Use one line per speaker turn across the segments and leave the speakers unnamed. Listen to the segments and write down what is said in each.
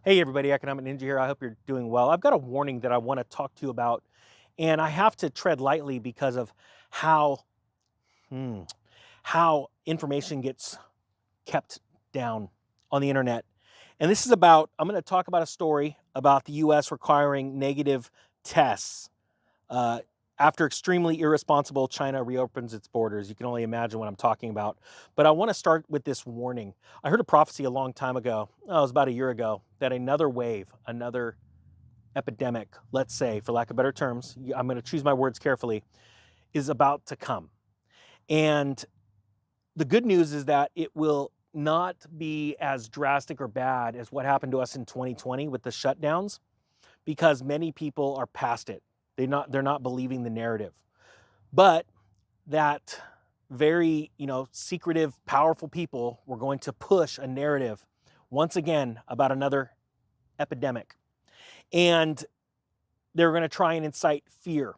Hey everybody, Economic Ninja here. I hope you're doing well. I've got a warning that I want to talk to you about, and I have to tread lightly because of how hmm, how information gets kept down on the internet. And this is about I'm going to talk about a story about the US requiring negative tests uh, after extremely irresponsible China reopens its borders. You can only imagine what I'm talking about. But I want to start with this warning. I heard a prophecy a long time ago, oh, it was about a year ago, that another wave, another epidemic, let's say, for lack of better terms, I'm going to choose my words carefully, is about to come. And the good news is that it will not be as drastic or bad as what happened to us in 2020 with the shutdowns, because many people are past it. They're not believing the narrative. But that very, secretive, powerful people were going to push a narrative once again about another epidemic. And they're going to try and incite fear.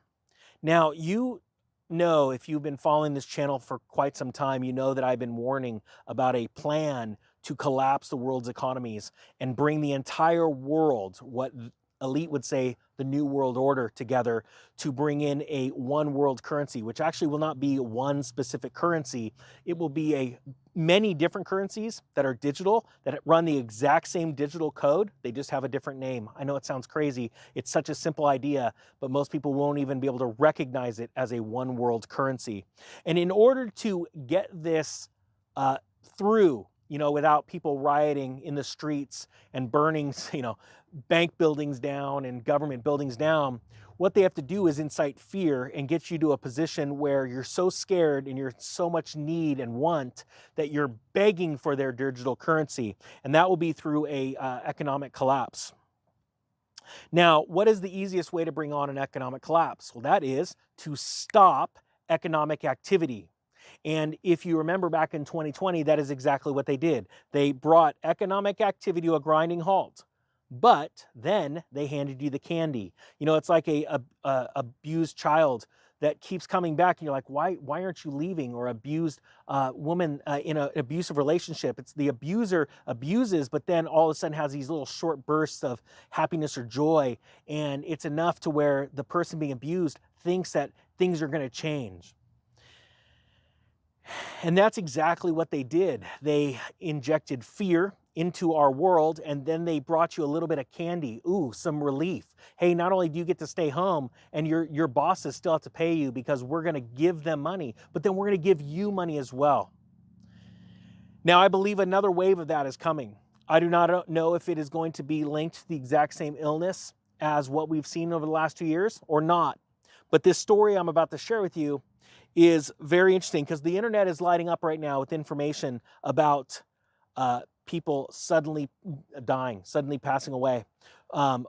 Now, if you've been following this channel for quite some time, you know that I've been warning about a plan to collapse the world's economies and bring the entire world, what elite would say the new world order, together to bring in a one world currency, which actually will not be one specific currency. It will be many different currencies that are digital, that run the exact same digital code. They just have a different name. I know it sounds crazy. It's such a simple idea, but most people won't even be able to recognize it as a one world currency. And in order to get this through, without people rioting in the streets and burning, bank buildings down and government buildings down, what they have to do is incite fear and get you to a position where you're so scared and you're so much need and want that you're begging for their digital currency. And that will be through a economic collapse. Now, what is the easiest way to bring on an economic collapse? Well, that is to stop economic activity. And if you remember back in 2020, that is exactly what they did. They brought economic activity to a grinding halt, but then they handed you the candy. It's like a abused child that keeps coming back, and you're like, why aren't you leaving? Or abused woman in an abusive relationship. It's the abuser abuses, but then all of a sudden has these little short bursts of happiness or joy, and it's enough to where the person being abused thinks that things are going to change. And that's exactly what they did. They injected fear into our world, and then they brought you a little bit of candy. Ooh, some relief. Hey, not only do you get to stay home and your bosses still have to pay you because we're going to give them money, but then we're going to give you money as well. Now, I believe another wave of that is coming. I do not know if it is going to be linked to the exact same illness as what we've seen over the last 2 years or not. But this story I'm about to share with you is very interesting because the internet is lighting up right now with information about people suddenly dying, suddenly passing away.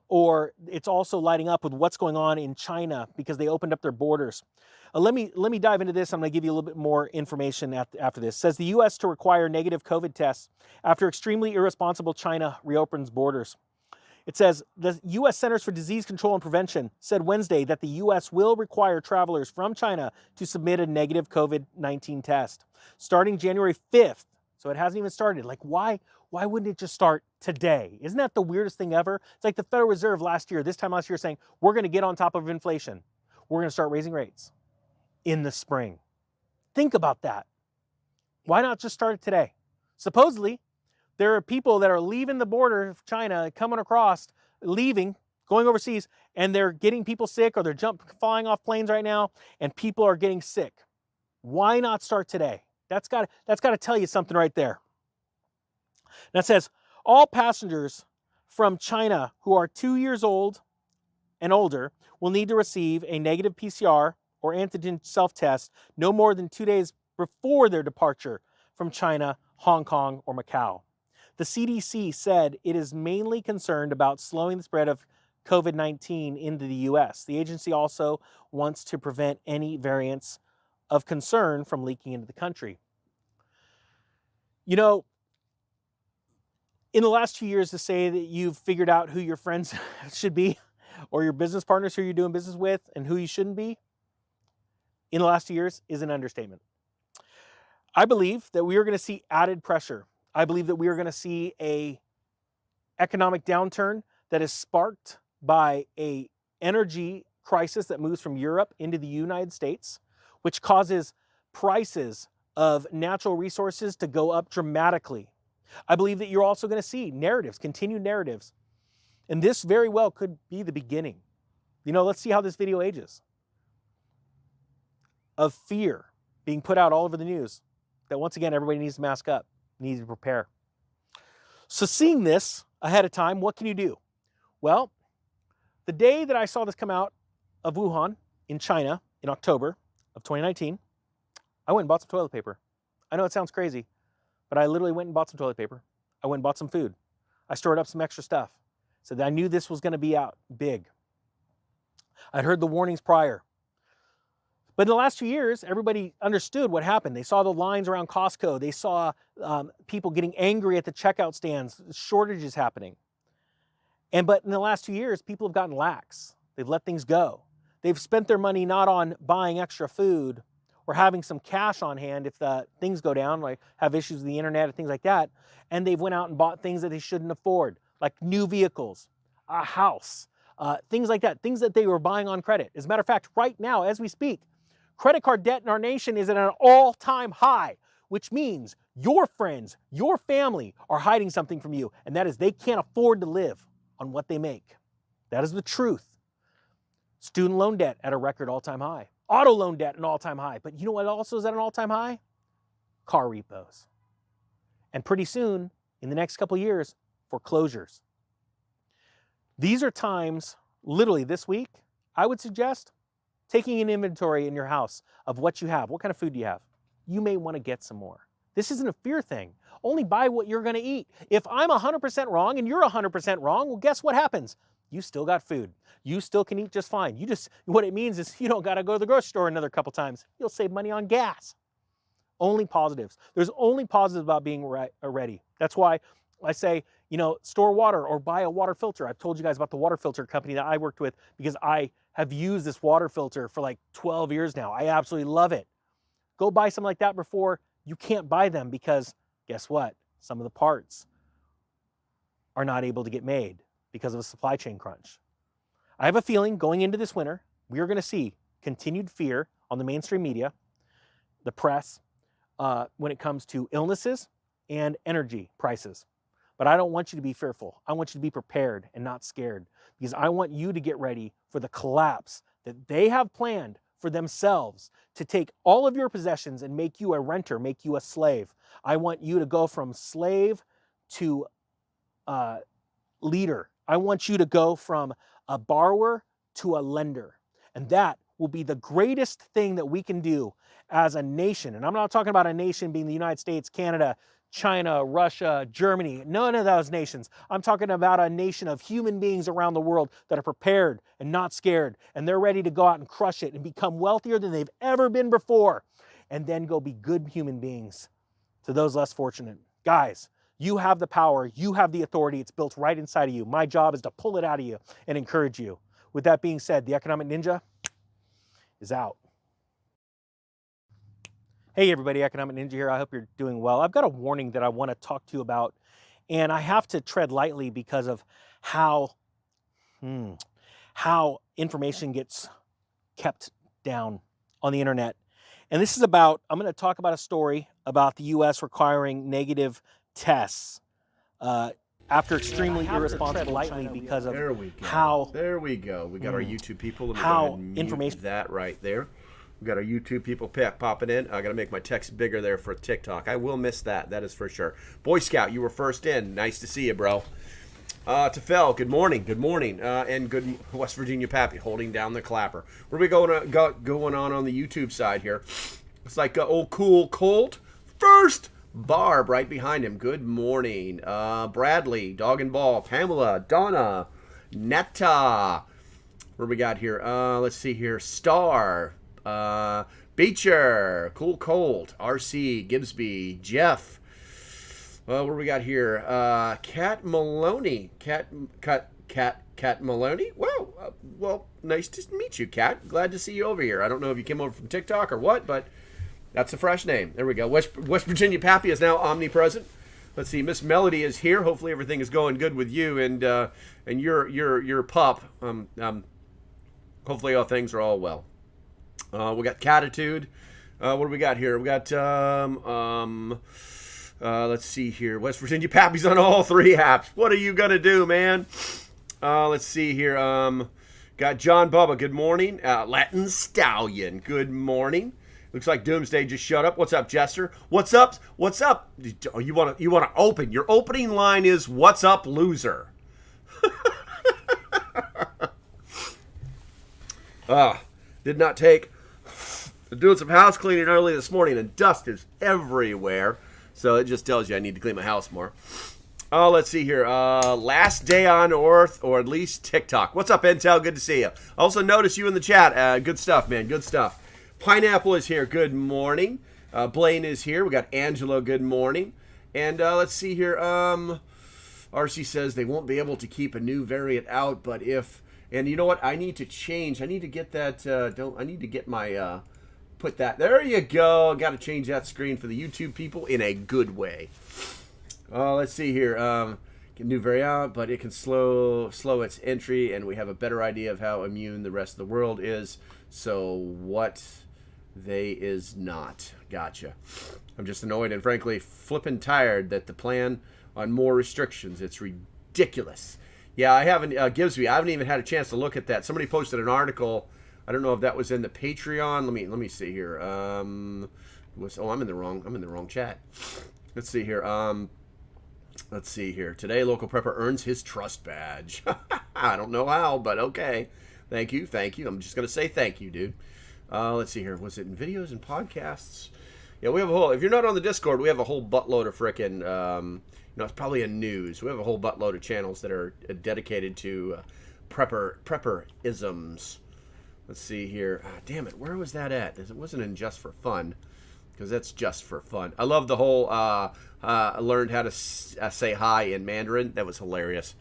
Or it's also lighting up with what's going on in China because they opened up their borders. Let me dive into this. I'm going to give you a little bit more information after this. It says the U.S. to require negative COVID tests after extremely irresponsible China reopens borders. It says the U.S. Centers for Disease Control and Prevention said Wednesday that the U.S. will require travelers from China to submit a negative COVID-19 test starting January 5th. So it hasn't even started. Like, why wouldn't it just start today? Isn't that the weirdest thing ever? It's like the Federal Reserve this time last year, saying, we're going to get on top of inflation. We're going to start raising rates in the spring. Think about that. Why not just start it today? Supposedly, there are people that are leaving the border of China, coming across, leaving, going overseas, and they're getting people sick, or they're flying off planes right now, and people are getting sick. Why not start today? That's got to tell you something right there. That says all passengers from China who are 2 years old and older will need to receive a negative PCR or antigen self-test no more than 2 days before their departure from China, Hong Kong, or Macau. The CDC said it is mainly concerned about slowing the spread of COVID-19 into the U.S. The agency also wants to prevent any variants of concern from leaking into the country. In the last 2 years, to say that you've figured out who your friends should be or your business partners who you're doing business with and who you shouldn't be in the last 2 years is an understatement. I believe that we are going to see added pressure. I believe that we are going to see a economic downturn that is sparked by an energy crisis that moves from Europe into the United States, which causes prices of natural resources to go up dramatically. I believe that you're also going to see narratives, continued narratives, and this very well could be the beginning. Let's see how this video ages. Of fear being put out all over the news, that once again, everybody needs to mask up, needs to prepare. So seeing this ahead of time, what can you do? Well, the day that I saw this come out of Wuhan in China in October of 2019, I went and bought some toilet paper. I know it sounds crazy, but I literally went and bought some toilet paper. I went and bought some food. I stored up some extra stuff. So that I knew this was going to be out big. I'd heard the warnings prior. But in the last 2 years, everybody understood what happened. They saw the lines around Costco. They saw people getting angry at the checkout stands, shortages happening. But in the last 2 years, people have gotten lax. They've let things go. They've spent their money not on buying extra food or having some cash on hand if the things go down, like have issues with the internet and things like that. And they've went out and bought things that they shouldn't afford, like new vehicles, a house, things like that, things that they were buying on credit. As a matter of fact, right now, as we speak, credit card debt in our nation is at an all-time high, which means your friends, your family are hiding something from you, and that is they can't afford to live on what they make. That is the truth. Student loan debt at a record all-time high. Auto loan debt an all-time high. But you know what also is at an all-time high? Car repos. And pretty soon, in the next couple of years, foreclosures. These are times, literally this week, I would suggest taking an inventory in your house of what you have. What kind of food do you have? You may want to get some more. This isn't a fear thing. Only buy what you're going to eat. If I'm 100% wrong and you're 100% wrong, well, guess what happens? You still got food. You still can eat just fine. What it means is you don't got to go to the grocery store another couple times. You'll save money on gas. Only positives. There's only positives about being ready. That's why I say, store water or buy a water filter. I've told you guys about the water filter company that I worked with because I have used this water filter for like 12 years now. I absolutely love it. Go buy something like that before you can't buy them because guess what? Some of the parts are not able to get made because of a supply chain crunch. I have a feeling going into this winter, we are going to see continued fear on the mainstream media, the press, when it comes to illnesses and energy prices. But I don't want you to be fearful. I want you to be prepared and not scared because I want you to get ready for the collapse that they have planned for themselves to take all of your possessions and make you a renter, make you a slave. I want you to go from slave to leader. I want you to go from a borrower to a lender. And that will be the greatest thing that we can do as a nation. And I'm not talking about a nation being the United States, Canada, China, Russia, Germany, none of those nations. I'm talking about a nation of human beings around the world that are prepared and not scared. And they're ready to go out and crush it and become wealthier than they've ever been before. And then go be good human beings to those less fortunate. Guys, you have the power. You have the authority. It's built right inside of you. My job is to pull it out of you and encourage you. With that being said, the Economic Ninja is out. Hey everybody, Economic Ninja here. I hope you're doing well. I've got a warning that I want to talk to you about, and I have to tread lightly because of how information gets kept down on the internet. And this is about, I'm going to talk about a story about the U.S. requiring negative tests after extremely irresponsible China because of how...
There we go. We got our YouTube people. Let me go ahead and mute that right there. We got our YouTube people popping in. I got to make my text bigger there for TikTok. I will miss that. That is for sure. Boy Scout, you were first in. Nice to see you, bro. Tefel, good morning. Good morning. And good West Virginia Pappy holding down the clapper. What are we going on the YouTube side here? It's like old cool Colt. First, Barb right behind him. Good morning. Bradley, Dog and Ball, Pamela, Donna, Netta. What do we got here? Let's see here. Star. Beecher, Cool Cold, RC, Gibbsby, Jeff. What do we got here? Cat Maloney. Cat Maloney? Wow. Well, nice to meet you, Cat. Glad to see you over here. I don't know if you came over from TikTok or what, but that's a fresh name. There we go. West Virginia Pappy is now omnipresent. Let's see. Miss Melody is here. Hopefully everything is going good with you and your pup. Hopefully all things are all well. We got Catitude. What do we got here? We got let's see here. West Virginia Pappy's on all 3 apps. What are you gonna do, man? Let's see here. Got John Bubba. Good morning. Latin Stallion. Good morning. Looks like Doomsday just shut up. What's up, Jester? What's up? What's up? Oh, you want to open? Your opening line is "What's up, loser?" Did not take. Doing some house cleaning early this morning, and dust is everywhere. So it just tells you I need to clean my house more. Oh, let's see here. Last day on Earth, or at least TikTok. What's up, Intel? Good to see you. Also notice you in the chat. Good stuff, man. Good stuff. Pineapple is here. Good morning. Blaine is here. We got Angelo. Good morning. And let's see here. RC says they won't be able to keep a new variant out, but if... And you know what? I need to change. I need to get that... I need to get my... put that... There you go. Got to change that screen for the YouTube people in a good way. Let's see here. New variant, but it can slow its entry, and we have a better idea of how immune the rest of the world is. So what they is not. Gotcha. I'm just annoyed and frankly flippin' tired that the plan on more restrictions. It's ridiculous. Yeah, I haven't, Gibbsby, I haven't even had a chance to look at that. Somebody posted an article. I don't know if that was in the Patreon. Let me see here. I'm in the wrong chat. Let's see here. Let's see here. Today, local prepper earns his trust badge. I don't know how, but okay. Thank you. I'm just going to say thank you, dude. Let's see here. Was it in videos and podcasts? Yeah, we have a whole... If you're not on the Discord, we have a whole buttload of frickin'... it's probably in news. We have a whole buttload of channels that are dedicated to prepper-isms. Let's see here. Damn it. Where was that at? It wasn't in Just for Fun. Because that's just for fun. I love the whole... I learned how to say hi in Mandarin. That was hilarious.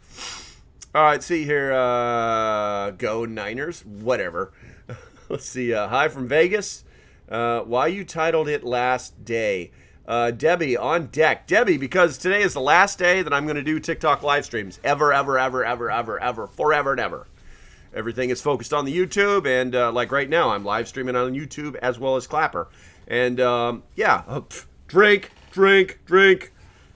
All right, see here. Go Niners. Whatever. Let's see. Hi from Vegas. Why you titled it Last Day? Debbie on deck. Debbie, because today is the last day that I'm going to do TikTok live streams. Ever, forever and ever. Everything is focused on the YouTube. And like right now, I'm live streaming on YouTube as well as Clapper. And yeah, drink.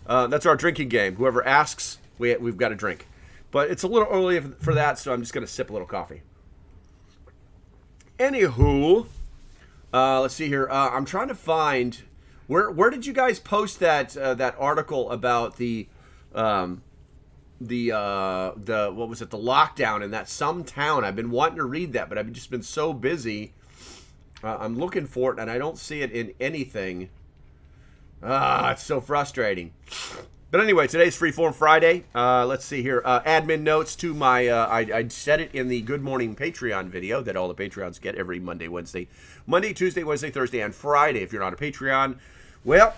That's our drinking game. Whoever asks, we've got a drink. But it's a little early for that, so I'm just going to sip a little coffee. Anywho, let's see here. I'm trying to find where did you guys post that article about the what was it, the lockdown in that some town? I've been wanting to read that, but I've just been so busy. I'm looking for it, and I don't see it in anything. It's so frustrating. But anyway, today's Freeform Friday. Let's see here. Admin notes to my... I said it in the Good Morning Patreon video that all the Patreons get every Monday, Wednesday. Monday, Tuesday, Wednesday, Thursday, and Friday. If you're not a Patreon, well,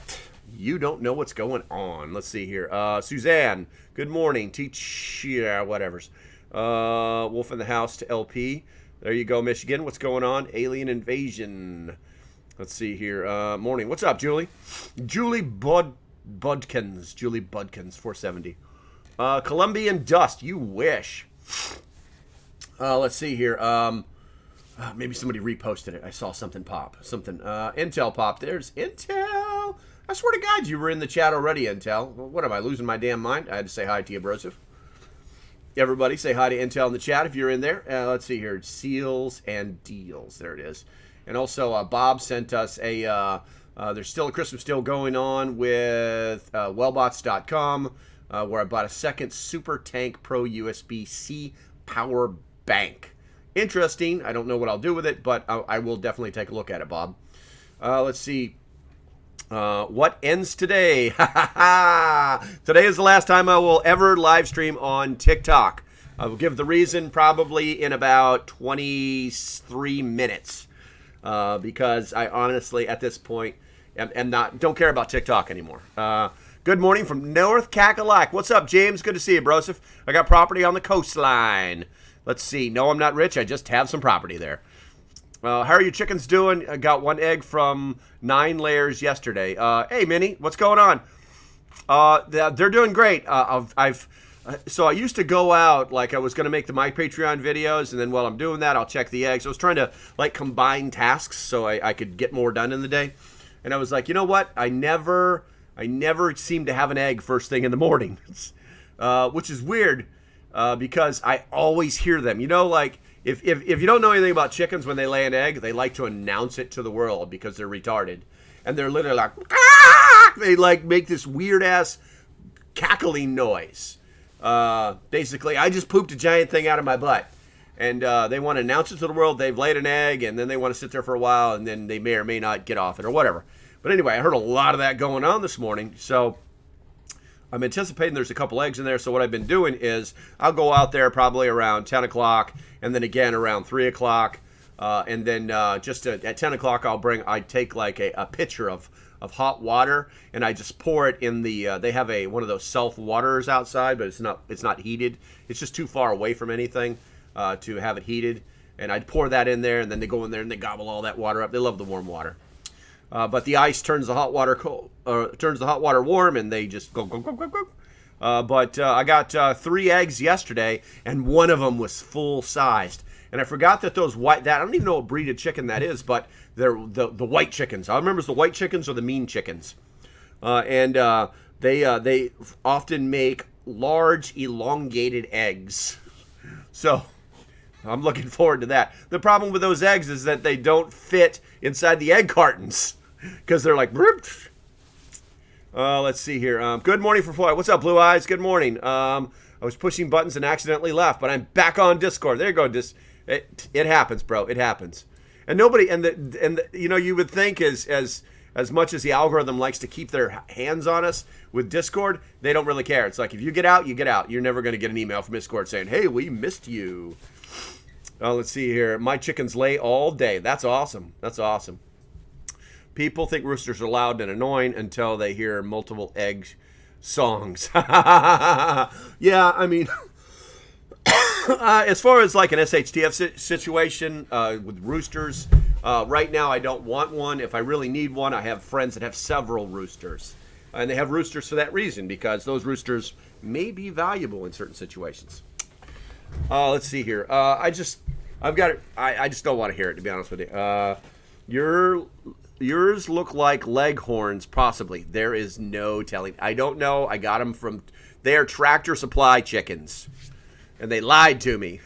you don't know what's going on. Let's see here. Suzanne, good morning. Whatevers. Wolf in the House to LP. There you go, Michigan. What's going on? Alien Invasion. Let's see here. Morning. What's up, Julie? Julie Budkins, 470. Colombian Dust, you wish. Let's see here. Maybe somebody reposted it. I saw something pop. Intel pop. There's Intel. I swear to God, you were in the chat already, Intel. What am I, losing my damn mind? I had to say hi to you, Broseph. Everybody say hi to Intel in the chat if you're in there. Let's see here. Seals and deals. There it is. And also, Bob sent us a... there's still a Christmas deal going on with wellbots.com where I bought a second Super Tank Pro USB-C power bank. Interesting. I don't know what I'll do with it, but I will definitely take a look at it, Bob. Let's see. What ends today? Today is the last time I will ever live stream on TikTok. I will give the reason probably in about 23 minutes because I honestly, at this point, don't care about TikTok anymore. Good morning from North Cackalack. What's up, James? Good to see you, Broseph. I got property on the coastline. Let's see. No, I'm not rich. I just have some property there. How are your chickens doing? I got one egg from 9 layers yesterday. Hey, Minnie, what's going on? They're doing great. So I used to go out, like I was going to make my Patreon videos, and then while I'm doing that, I'll check the eggs. I was trying to like combine tasks so I could get more done in the day. And I was like, you know what? I never seem to have an egg first thing in the morning, which is weird because I always hear them. You know, like if you don't know anything about chickens, when they lay an egg, they like to announce it to the world because they're retarded. And they're literally like, ah! They like make this weird ass cackling noise. Basically, I just pooped a giant thing out of my butt. And they want to announce it to the world. They've laid an egg, and then they want to sit there for a while, and then they may or may not get off it or whatever. But anyway, I heard a lot of that going on this morning. So I'm anticipating there's a couple eggs in there. So what I've been doing is I'll go out there probably around 10 o'clock, and then again around 3 o'clock. And then just at 10 o'clock, I take like a pitcher of hot water, and I just pour it in the, they have one of those self-waterers outside, but it's not heated. It's just too far away from anything to have it heated. And I'd pour that in there, and then they go in there and they gobble all that water up. They love the warm water. But the ice turns the hot water warm, and they just go. But I got 3 eggs yesterday, and one of them was full-sized. And I forgot that I don't even know what breed of chicken that is, but they're the white chickens. I remember it's the white chickens or the mean chickens. And they often make large, elongated eggs. So I'm looking forward to that. The problem with those eggs is that they don't fit inside the egg cartons because they're like, let's see here. Good morning for Floyd. What's up, Blue Eyes? Good morning. I was pushing buttons and accidentally left, but I'm back on Discord. There you go. It happens, bro. It happens. And nobody, you know, you would think as much as the algorithm likes to keep their hands on us with Discord, they don't really care. It's like, if you get out, you get out. You're never going to get an email from Discord saying, hey, we missed you. Let's see here. My chickens lay all day. That's awesome. That's awesome. People think roosters are loud and annoying until they hear multiple egg songs. Yeah, I mean, as far as like an SHTF situation with roosters, right now I don't want one. If I really need one, I have friends that have several roosters. And they have roosters for that reason, because those roosters may be valuable in certain situations. Let's see here. I just don't want to hear it, to be honest with you. Yours look like leghorns, possibly. There is no telling. I don't know. I got them from, they're Tractor Supply chickens. And they lied to me.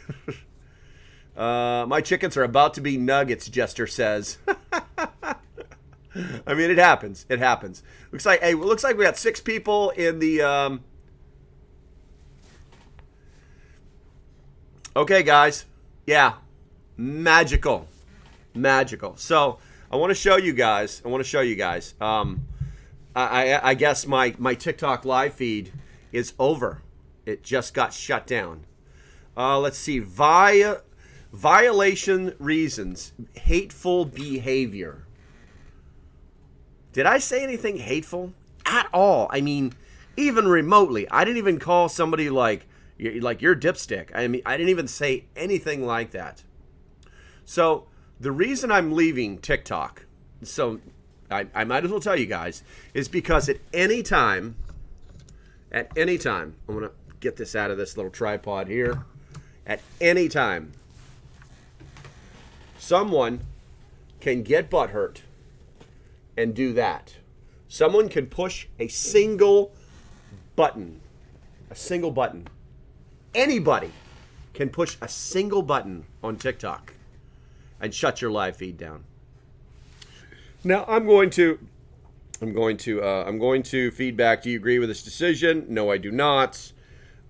My chickens are about to be nuggets, Jester says. I mean, it happens. It happens. Looks like we got 6 people in the... Okay, guys. Yeah. Magical. So, I want to show you guys. I guess my TikTok live feed is over. It just got shut down. Let's see. Violation reasons. Hateful behavior. Did I say anything hateful? At all. I mean, even remotely. I didn't even call somebody like you're dipstick. I mean, I didn't even say anything like that. So, the reason I'm leaving TikTok, so I might as well tell you guys, is because at any time, I'm going to get this out of this little tripod here. At any time, someone can get butthurt and do that. Someone can push a single button. Anybody can push a single button on TikTok and shut your live feed down. Now I'm going to feedback. Do you agree with this decision? No, I do not.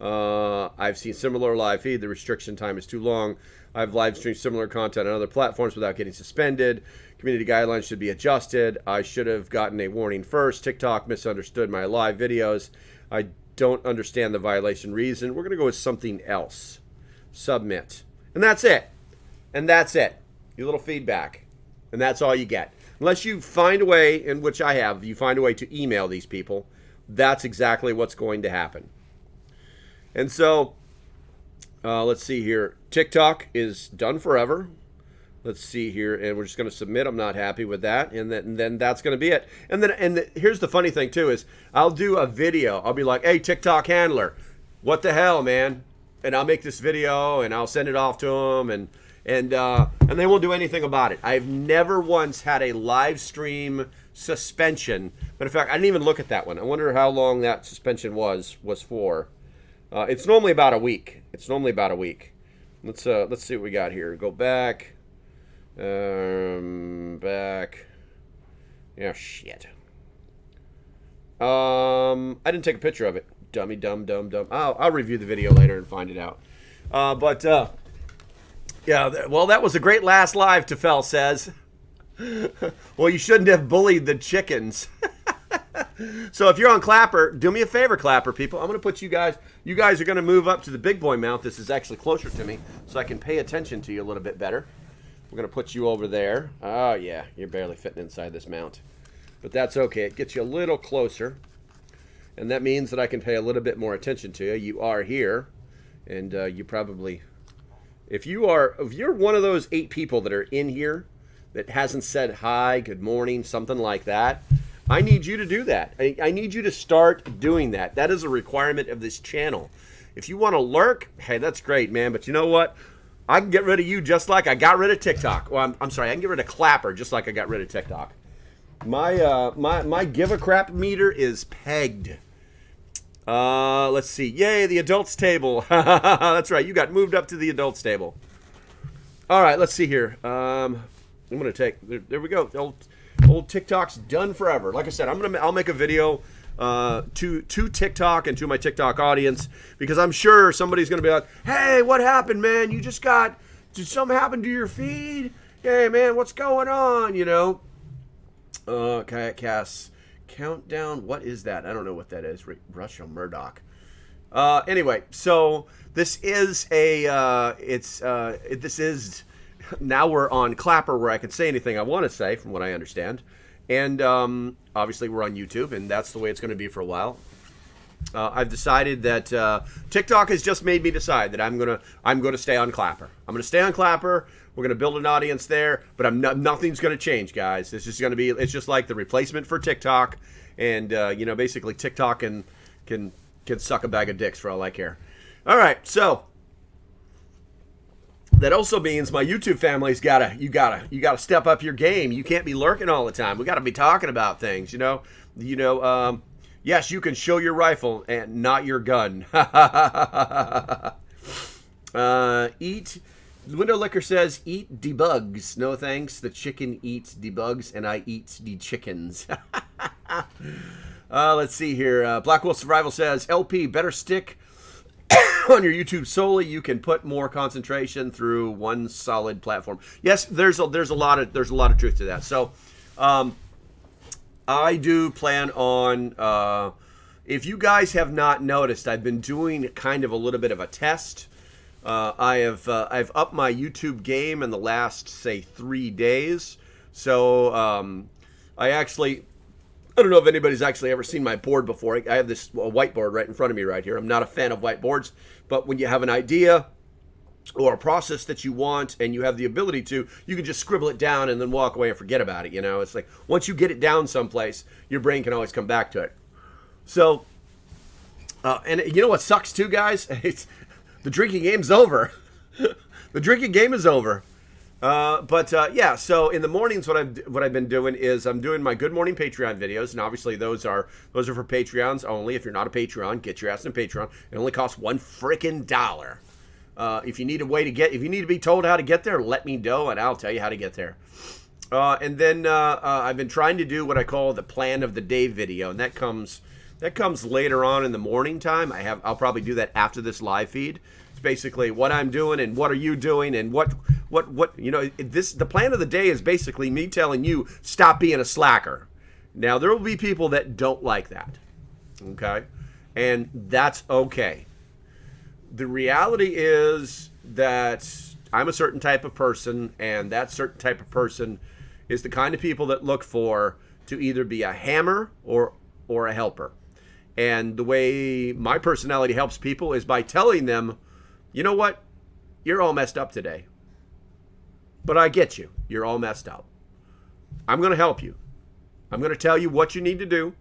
I've seen similar live feed. The restriction time is too long. I've live streamed similar content on other platforms without getting suspended. Community guidelines should be adjusted. I should have gotten a warning first. TikTok misunderstood my live videos. I don't understand the violation reason. We're going to go with something else. Submit. And that's it. Your little feedback. And that's all you get. Unless you find a way, in which I have, you find a way to email these people, that's exactly what's going to happen. And so, let's see here. TikTok is done forever. Let's see here, and we're just going to submit. I'm not happy with that, and then that's going to be it. And here's the funny thing too is I'll do a video. I'll be like, "Hey, TikTok handler, what the hell, man?" And I'll make this video and I'll send it off to them, and they won't do anything about it. I've never once had a live stream suspension. But in fact, I didn't even look at that one. I wonder how long that suspension was for. It's normally about a week. It's normally about a week. Let's see what we got here. Go back. Back. Yeah, shit. I didn't take a picture of it. Dummy, dumb. I'll review the video later and find it out. Yeah, well, that was a great last live, Tefel says. Well, you shouldn't have bullied the chickens. So if you're on Clapper, do me a favor, Clapper people. I'm going to put you guys are going to move up to the big boy mount. This is actually closer to me, so I can pay attention to you a little bit better. We're going to put you over there. Oh, yeah, you're barely fitting inside this mount. But that's okay. It gets you a little closer. And that means that I can pay a little bit more attention to you. You are here. And you probably... If you're one of those 8 people that are in here that hasn't said hi, good morning, something like that, I need you to do that. I need you to start doing that. That is a requirement of this channel. If you want to lurk, hey, that's great, man. But you know what? I can get rid of you just like I got rid of TikTok. Well, I'm sorry, I can get rid of Clapper just like I got rid of TikTok. My give a crap meter is pegged. Let's see. Yay, the adults table. That's right. You got moved up to the adults table. All right, let's see here. I'm gonna take. There we go. Old TikTok's done forever. Like I said, I'll make a video to TikTok and to my TikTok audience, because I'm sure somebody's gonna be like, "Hey, what happened, man? Did something happen to your feed? Hey, man, what's going on?" You know. Kayak Cass. Countdown, what is that? I don't know what that is. Russia Murdoch. Anyway, so this is now we're on Clapper, where I can say anything I want to say, from what I understand, and obviously we're on YouTube, and that's the way it's going to be for a while. I've decided that TikTok has just made me decide that I'm gonna stay on Clapper. I'm gonna stay on Clapper. We're gonna build an audience there, but nothing's gonna change, guys. It's just like the replacement for TikTok, and basically TikTok can suck a bag of dicks for all I care. All right, so that also means my YouTube family's you gotta step up your game. You can't be lurking all the time. We gotta be talking about things, Yes, you can show your rifle and not your gun. Window Liquor says, eat debugs. No thanks. The chicken eats debugs, and I eat the chickens. Let's see here. Black Wolf Survival says, LP, better stick on your YouTube solely. You can put more concentration through one solid platform. Yes, there's a lot of truth to that. So, I do plan on, if you guys have not noticed, I've been doing kind of a little bit of a test. I've upped my YouTube game in the last, say, 3 days. So I don't know if anybody's actually ever seen my board before. I have this whiteboard right in front of me right here. I'm not a fan of whiteboards, but when you have an idea or a process that you want and you have the ability to, you can just scribble it down and then walk away and forget about it. It's like once you get it down someplace, your brain can always come back to it. So, and you know what sucks too, guys? The drinking game's over. The drinking game is over. Yeah, so in the mornings, what I've been doing is I'm doing my Good Morning Patreon videos, and obviously those are for Patreons only. If you're not a Patreon, get your ass in Patreon. It only costs $1 freaking dollar. If you need to be told how to get there, let me know, and I'll tell you how to get there. And then I've been trying to do what I call the plan of the day video, and that comes later on in the morning time. I'll probably do that after this live feed. It's basically what I'm doing and what are you doing and what the plan of the day is basically me telling you stop being a slacker. Now there will be people that don't like that. Okay? And that's okay. The reality is that I'm a certain type of person, and that certain type of person is the kind of people that look to either be a hammer or a helper. And the way my personality helps people is by telling them, you know what? You're all messed up today. But I get you. You're all messed up. I'm going to help you. I'm going to tell you what you need to do.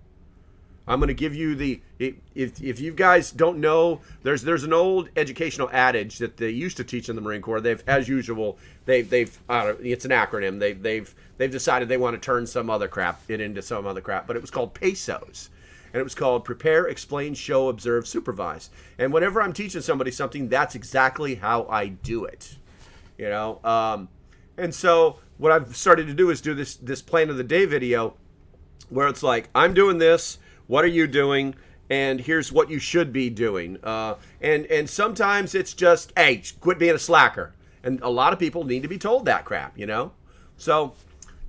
I'm going to give you the, if you guys don't know, there's an old educational adage that they used to teach in the Marine Corps. They've, as usual, it's an acronym. They've decided they want to turn some other crap into some other crap, but it was called PESOS. And it was called Prepare, Explain, Show, Observe, Supervise. And whenever I'm teaching somebody something, that's exactly how I do it. You know? And so what I've started to do is do this plan of the day video where it's like, I'm doing this. What are you doing? And here's what you should be doing. And sometimes it's just, hey, quit being a slacker. And a lot of people need to be told that crap, you know? So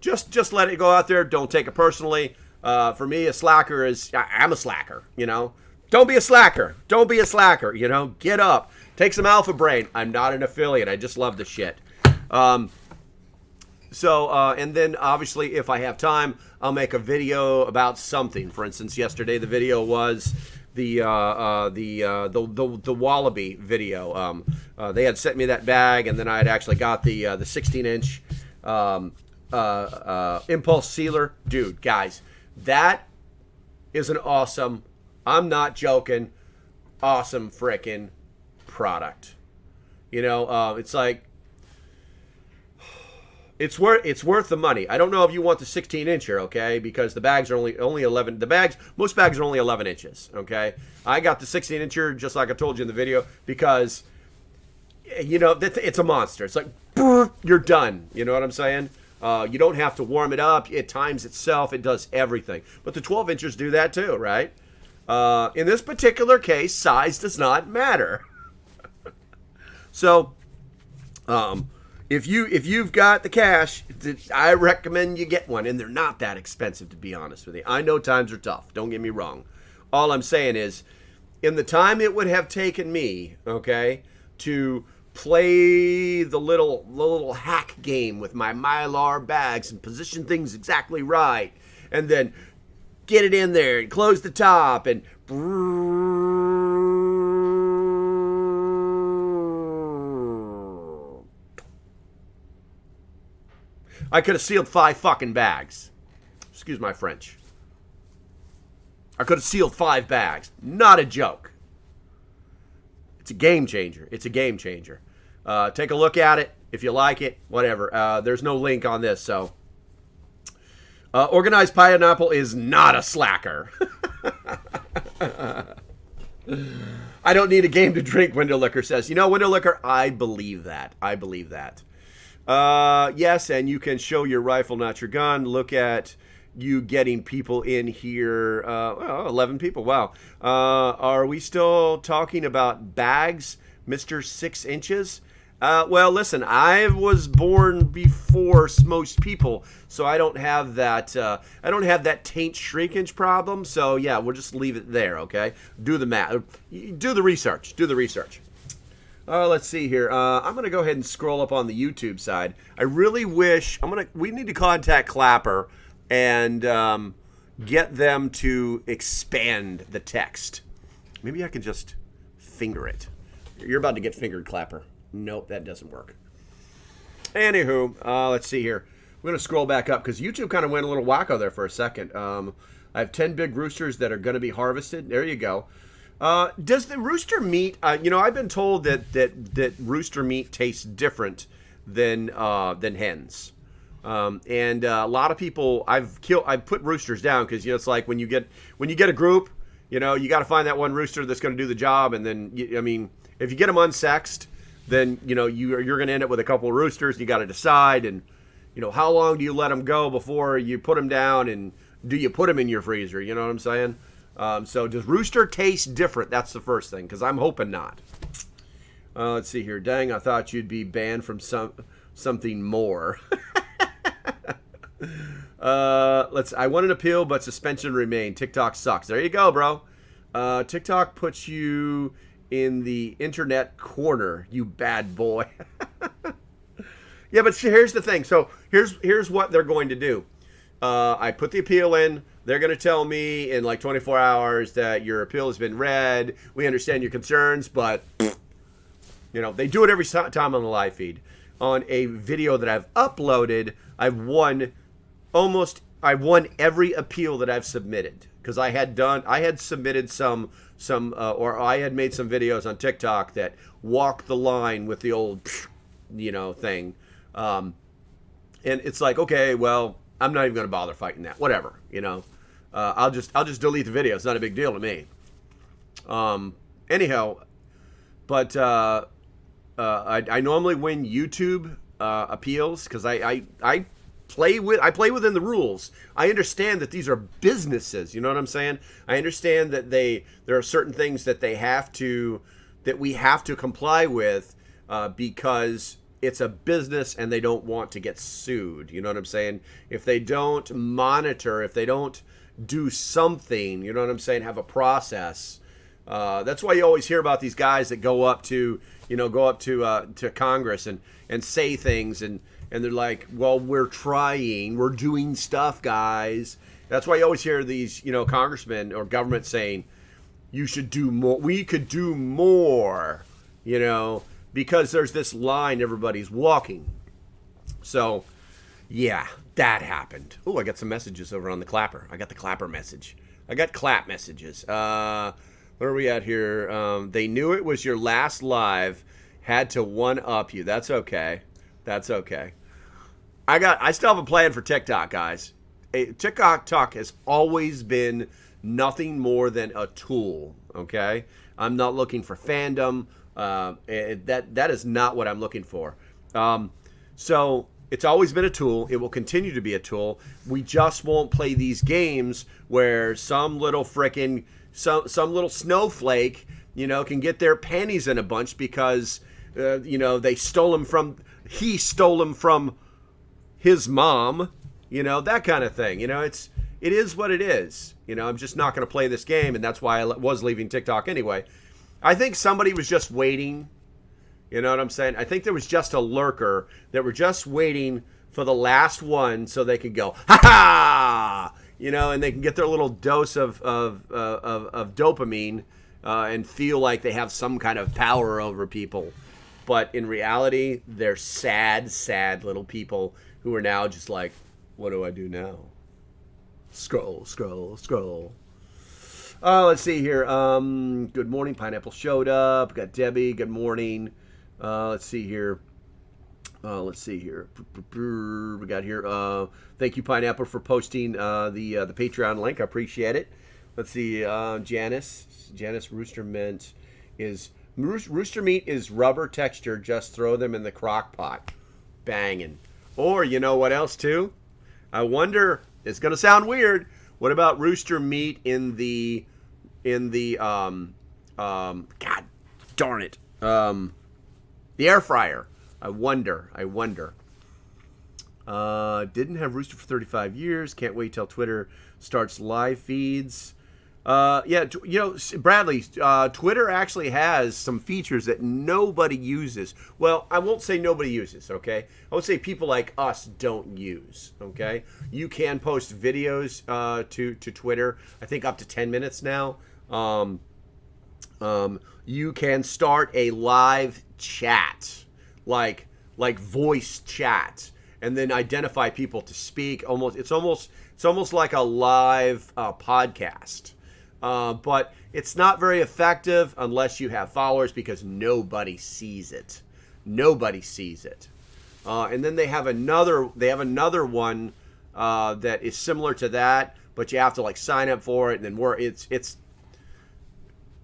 just let it go out there. Don't take it personally. For me, a slacker is, I'm a slacker, you know? Don't be a slacker. Don't be a slacker, you know? Get up. Take some Alpha Brain. I'm not an affiliate. I just love the shit. And then obviously if I have time, I'll make a video about something. For instance, yesterday the video was the Wallaby video. They had sent me that bag, and then I had actually got the 16-inch impulse sealer. Dude, guys, that is an awesome, I'm not joking, awesome frickin' product. You know, it's like, it's worth the money. I don't know if you want the 16-incher, okay? Because the bags are only 11. Most bags are only 11 inches, okay? I got the 16-incher, just like I told you in the video, because, you know, it's a monster. It's like, you're done. You know what I'm saying? You don't have to warm it up. It times itself. It does everything. But the 12-inchers do that too, right? In this particular case, size does not matter. So, if you've got the cash, I recommend you get one, and they're not that expensive, to be honest with you. I know times are tough. Don't get me wrong. All I'm saying is, in the time it would have taken me, okay, to play the little hack game with my Mylar bags and position things exactly right, and then get it in there and close the top and I could have sealed 5 fucking bags. Excuse my French. I could have sealed 5 bags. Not a joke. It's a game changer. It's a game changer. Take a look at it. If you like it, whatever. There's no link on this, so. Organized Pineapple is not a slacker. I don't need a game to drink, Window Liquor says. You know, Window Liquor, I believe that. I believe that. Yes, and you can show your rifle, not your gun. Look at you getting people in here. 11 people. Wow. Are we still talking about bags, Mr. 6 inches? Well, listen, I was born before most people, so I don't have that. I don't have that taint shrinkage problem. So yeah, we'll just leave it there. Okay. Do the math. Do the research. Do the research. Let's see here. I'm going to go ahead and scroll up on the YouTube side. I really wish we need to contact Clapper and get them to expand the text. Maybe I can just finger it. You're about to get fingered, Clapper. Nope, that doesn't work. Anywho, let's see here. We're going to scroll back up because YouTube kind of went a little wacko there for a second. I have 10 big roosters that are going to be harvested. There you go. Does the rooster meat, I've been told that rooster meat tastes different than hens. And a lot of people, I've put roosters down because, it's like when you get a group, you got to find that one rooster that's going to do the job. And then, if you get them unsexed, then, you're going to end up with a couple of roosters. You got to decide. And, how long do you let them go before you put them down? And do you put them in your freezer? You know what I'm saying? So does rooster taste different? That's the first thing, because I'm hoping not. Let's see here. Dang, I thought you'd be banned from something more. I want an appeal, but suspension remain. TikTok sucks. There you go, bro. TikTok puts you in the internet corner, you bad boy. Yeah, but here's the thing. So here's what they're going to do. I put the appeal in. They're going to tell me in like 24 hours that your appeal has been read. We understand your concerns, but, they do it every time on the live feed. on a video that I've uploaded, I've won every appeal that I've submitted, because I had submitted some or I had made some videos on TikTok that walked the line with the old, thing. And it's like, okay, well, I'm not even going to bother fighting that. Whatever, I'll just delete the video. It's not a big deal to me. Anyhow, but I normally win YouTube appeals because I play within the rules. I understand that these are businesses. You know what I'm saying? I understand that there are certain things that we have to comply with because it's a business and they don't want to get sued. You know what I'm saying? If they don't monitor, if they don't do something, you know what I'm saying, have a process. That's why you always hear about these guys that go up to Congress and say things and they're like, well, we're doing stuff, guys. That's why you always hear these, congressmen or government saying, you should do more. We could do more, because there's this line everybody's walking. So, yeah, that happened. Oh, I got some messages over on the Clapper. I got the Clapper message. I got clap messages. Where are we at here? They knew it was your last live. Had to one-up you. That's okay. That's okay. I still have a plan for TikTok, guys. TikTok has always been nothing more than a tool, okay? I'm not looking for fandom. That is not what I'm looking for. So it's always been a tool. It will continue to be a tool. We just won't play these games where some little little snowflake, can get their panties in a bunch because, he stole them from his mom, that kind of thing. It is what it is. I'm just not going to play this game, and that's why I was leaving TikTok anyway. I think somebody was just waiting. You know what I'm saying? I think there was just a lurker that were just waiting for the last one so they could go, ha ha! And they can get their little dose of dopamine and feel like they have some kind of power over people. But in reality, they're sad, sad little people who are now just like, what do I do now? Scroll, scroll, scroll. Let's see here. Good morning. Pineapple showed up. Got Debbie. Good morning. Let's see here. We got here. Thank you, Pineapple, for posting the Patreon link. I appreciate it. Let's see. Janice Rooster Meat is rubber texture. Just throw them in the crock pot. Banging. Or you know what else too? I wonder. It's gonna sound weird. What about rooster meat in the God darn it, the air fryer? I wonder. Didn't have rooster for 35 years. Can't wait till Twitter starts live feeds. Bradley, Twitter actually has some features that nobody uses. Well, I won't say nobody uses, okay? I would say people like us don't use, okay? You can post videos to Twitter, I think up to 10 minutes now. You can start a live chat, like voice chat, and then identify people to speak. It's almost like a live podcast. But it's not very effective unless you have followers because nobody sees it. And then they have another one that is similar to that, but you have to sign up for it, and then it's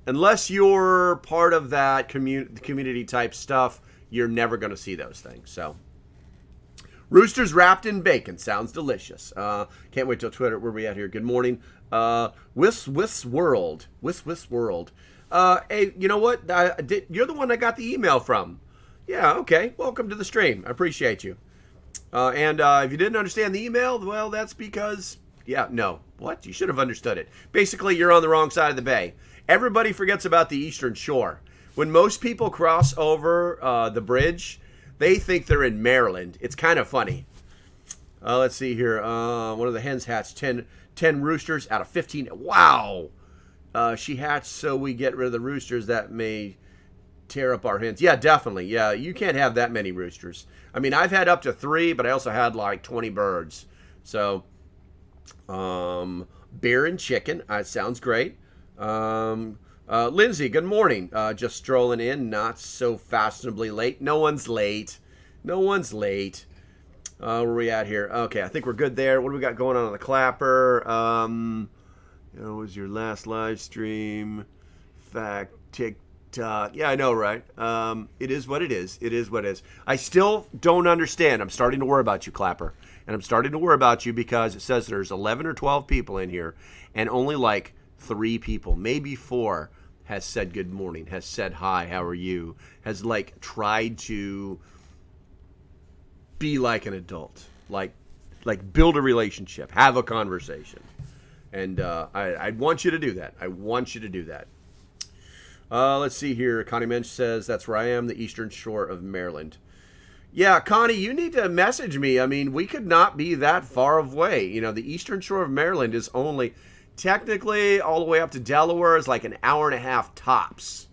unless you're part of that community type stuff, you're never going to see those things. So roosters wrapped in bacon sounds delicious. Can't wait till Twitter. Where are we at here? Good morning. Whis World. Hey, you know what? You're the one I got the email from. Yeah, okay. Welcome to the stream. I appreciate you. And if you didn't understand the email, well, that's because, what? You should have understood it. Basically, you're on the wrong side of the bay. Everybody forgets about the Eastern Shore. When most people cross over the bridge, they think they're in Maryland. It's kind of funny. Let's see here. One of the hens hatched 10 roosters out of 15. Wow. She hatched so we get rid of the roosters that may tear up our hens. Yeah, definitely. Yeah, you can't have that many roosters. I mean, I've had up to 3, but I also had like 20 birds. So, beer and chicken. Sounds great. Lindsay, good morning. Just strolling in, not so fashionably late. No one's late. No one's late. Where are we at here? Okay, I think we're good there. What do we got going on the clapper? It was your last live stream. Fact, TikTok. Yeah, I know, right? It is what it is. It is what it is. I still don't understand. I'm starting to worry about you, Clapper. And I'm starting to worry about you because it says there's 11 or 12 people in here, and only like 3 people, maybe 4, has said good morning, has said hi, how are you, has like tried to be like an adult, like build a relationship, have a conversation. And I want you to do that. I want you to do that. Let's see here. Connie Mensch says, that's where I am, the Eastern Shore of Maryland. Yeah, Connie, you need to message me. I mean, we could not be that far away. You know, the Eastern Shore of Maryland is only, technically, all the way up to Delaware is like an hour and a half tops.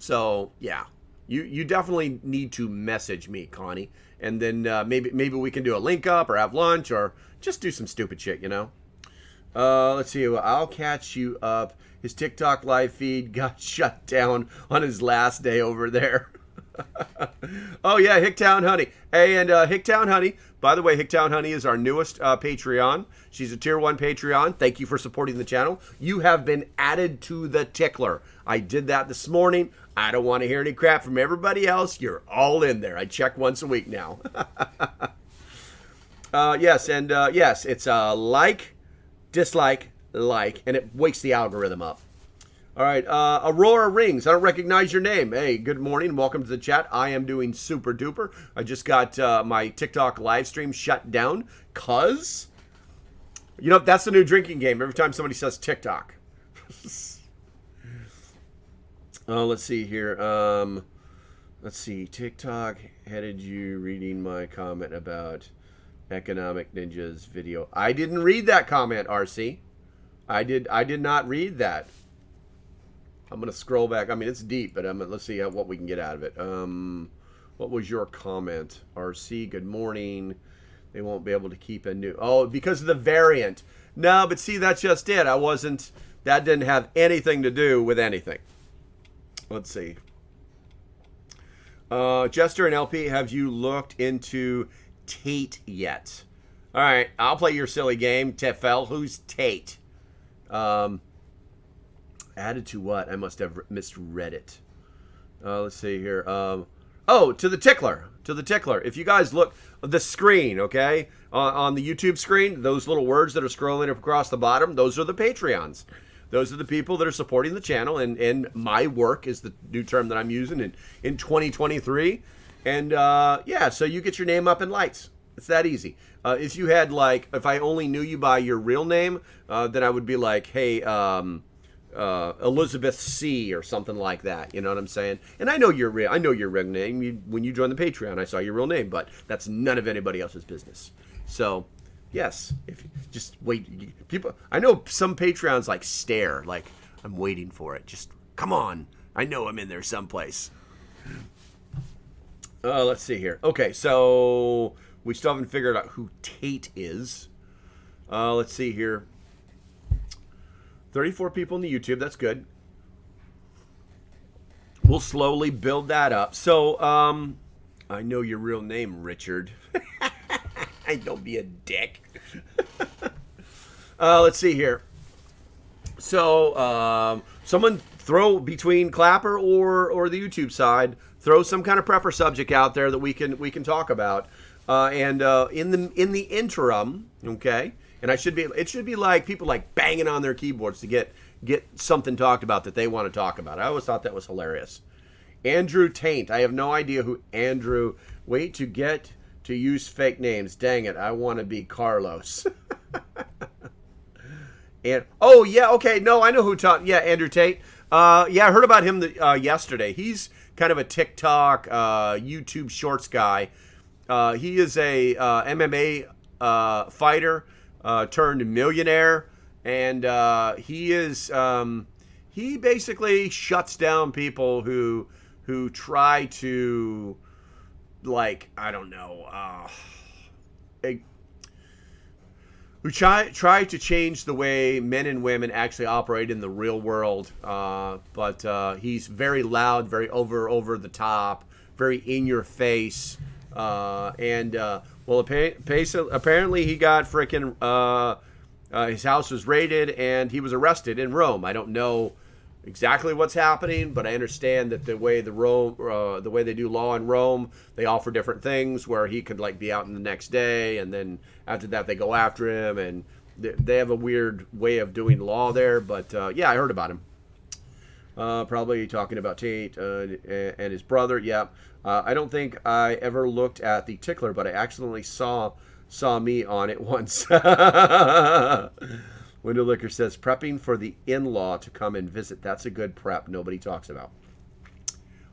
So, yeah. You definitely need to message me, Connie. And then maybe we can do a link up or have lunch or just do some stupid shit, you know? Let's see. I'll catch you up. His TikTok live feed got shut down on his last day over there. Oh, yeah, Hicktown Honey. Hey, and Hicktown Honey, by the way, Hicktown Honey is our newest Patreon. She's a Tier 1 Patreon. Thank you for supporting the channel. You have been added to the tickler. I did that this morning. I don't want to hear any crap from everybody else. You're all in there. I check once a week now. Yes, and yes, it's like, dislike, like, and it wakes the algorithm up. All right, Aurora Rings. I don't recognize your name. Hey, good morning. Welcome to the chat. I am doing super duper. I just got my TikTok live stream shut down because, you know, that's the new drinking game. Every time somebody says TikTok. Let's see here. Let's see. TikTok headed you reading my comment about Economic Ninja's video. I didn't read that comment, RC. I did not read that. I'm going to scroll back. I mean, it's deep, but let's see what we can get out of it. What was your comment? RC, good morning. They won't be able to keep a new... Oh, because of the variant. No, but see, that's just it. That didn't have anything to do with anything. Let's see. Jester and LP, have you looked into Tate yet? All right, I'll play your silly game. Tefel, who's Tate? Added to what? I must have misread it. Let's see here. Oh, to the tickler. To the tickler. If you guys look the screen, okay, on the YouTube screen, those little words that are scrolling across the bottom, those are the Patreons. Those are the people that are supporting the channel, and my work is the new term that I'm using in 2023. And yeah, so you get your name up in lights. It's that easy. If you had like, if I only knew you by your real name, then I would be like, hey, Elizabeth C or something like that. You know what I'm saying? And I know your real name. When you joined the Patreon, I saw your real name, but that's none of anybody else's business. So, yes, if you just wait, people. I know some Patreons like stare, like I'm waiting for it. Just come on, I know I'm in there someplace. Let's see here. Okay, so we still haven't figured out who Tate is. Let's see here. 34 people in the YouTube. That's good. We'll slowly build that up. So, I know your real name, Richard. Don't be a dick. Let's see here. So, someone throw between Clapper or the YouTube side, throw some kind of prepper subject out there that we can talk about. And in the interim, okay. And it should be like people like banging on their keyboards to get something talked about that they want to talk about. I always thought that was hilarious. Andrew Taint. I have no idea who Andrew. Wait to get to use fake names. Dang it. I want to be Carlos. And oh yeah, okay. No, I know who taught. Yeah, Andrew Tate. Yeah, I heard about him yesterday. He's kind of a TikTok, YouTube Shorts guy. He is a MMA turned millionaire, and he he basically shuts down people who try to, like, I don't know, who try to change the way men and women actually operate in the real world. But he's very loud, very over the top, very in your face. Well, apparently he got freaking his house was raided and he was arrested in Rome. I don't know exactly what's happening, but I understand that the way they do law in Rome, they offer different things where he could like be out in the next day, and then after that they go after him, and they have a weird way of doing law there. But yeah, I heard about him. Probably talking about Tate and his brother. Yeah, I don't think I ever looked at the tickler, but I accidentally saw me on it once. Window Liquor says, prepping for the in-law to come and visit. That's a good prep nobody talks about.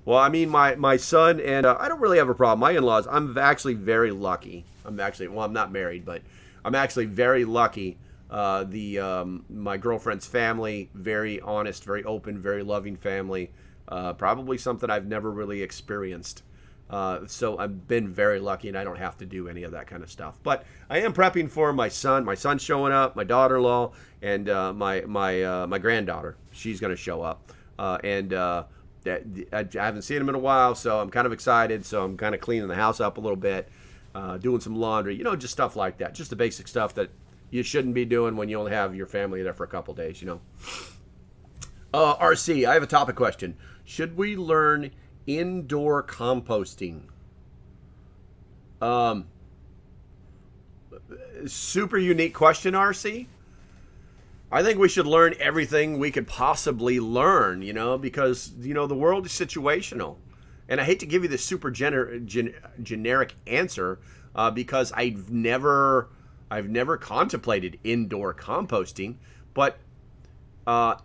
Well, I mean, my son and I don't really have a problem. My in-laws, I'm actually very lucky. I'm not married, but I'm actually very lucky. My girlfriend's family, very honest, very open, very loving family. Probably something I've never really experienced. So I've been very lucky, and I don't have to do any of that kind of stuff. But I am prepping for my son. My son's showing up, my daughter-in-law, and my granddaughter. She's going to show up. I haven't seen him in a while, so I'm kind of excited. So I'm kind of cleaning the house up a little bit, doing some laundry, just stuff like that. Just the basic stuff that you shouldn't be doing when you only have your family there for a couple days, RC, I have a topic question. Should we learn indoor composting? Super unique question, RC. I think we should learn everything we could possibly learn, because, the world is situational. And I hate to give you this super generic answer because I've never contemplated indoor composting, but I've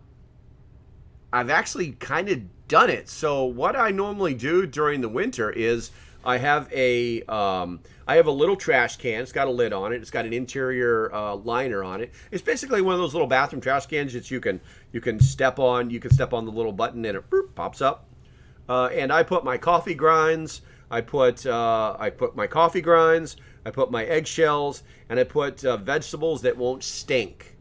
actually kind of done it. So what I normally do during the winter is I have a little trash can. It's got a lid on it. It's got an interior liner on it. It's basically one of those little bathroom trash cans that you can step on. You can step on the little button and it pops up. And I put my coffee grinds. I put my coffee grinds. I put my eggshells, and I put vegetables that won't stink.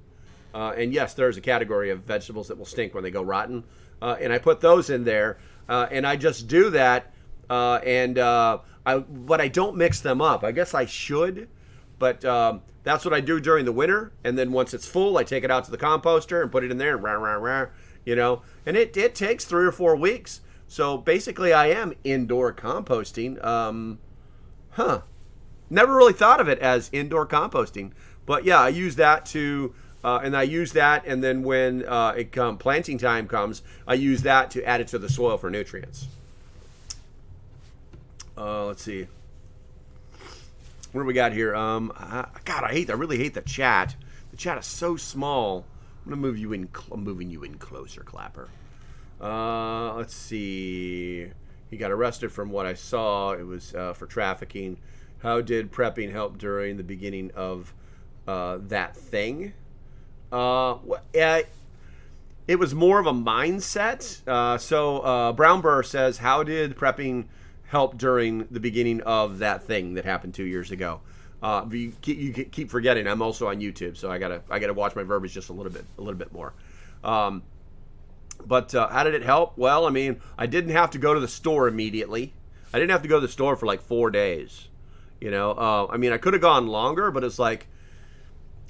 And yes, there's a category of vegetables that will stink when they go rotten. And I put those in there, and I just do that. But I don't mix them up. I guess I should, but that's what I do during the winter. And then once it's full, I take it out to the composter and put it in there, and it takes 3 or 4 weeks. So basically, I am indoor composting. Never really thought of it as indoor composting, but yeah, I use that to. And then when planting time comes, I use that to add it to the soil for nutrients. Let's see. What do we got here? I really hate the chat. The chat is so small. I'm gonna move you in. I'm moving you in closer, Clapper. Let's see. He got arrested from what I saw. It was for trafficking. How did prepping help during the beginning of that thing? It was more of a mindset. So Brown Burr says, how did prepping help during the beginning of that thing that happened 2 years ago? You keep forgetting I'm also on YouTube, so I gotta watch my verbiage just a little bit more. But how did it help? Well, I mean, I didn't have to go to the store immediately. I didn't have to go to the store for like 4 days. I mean, I could have gone longer, but it's like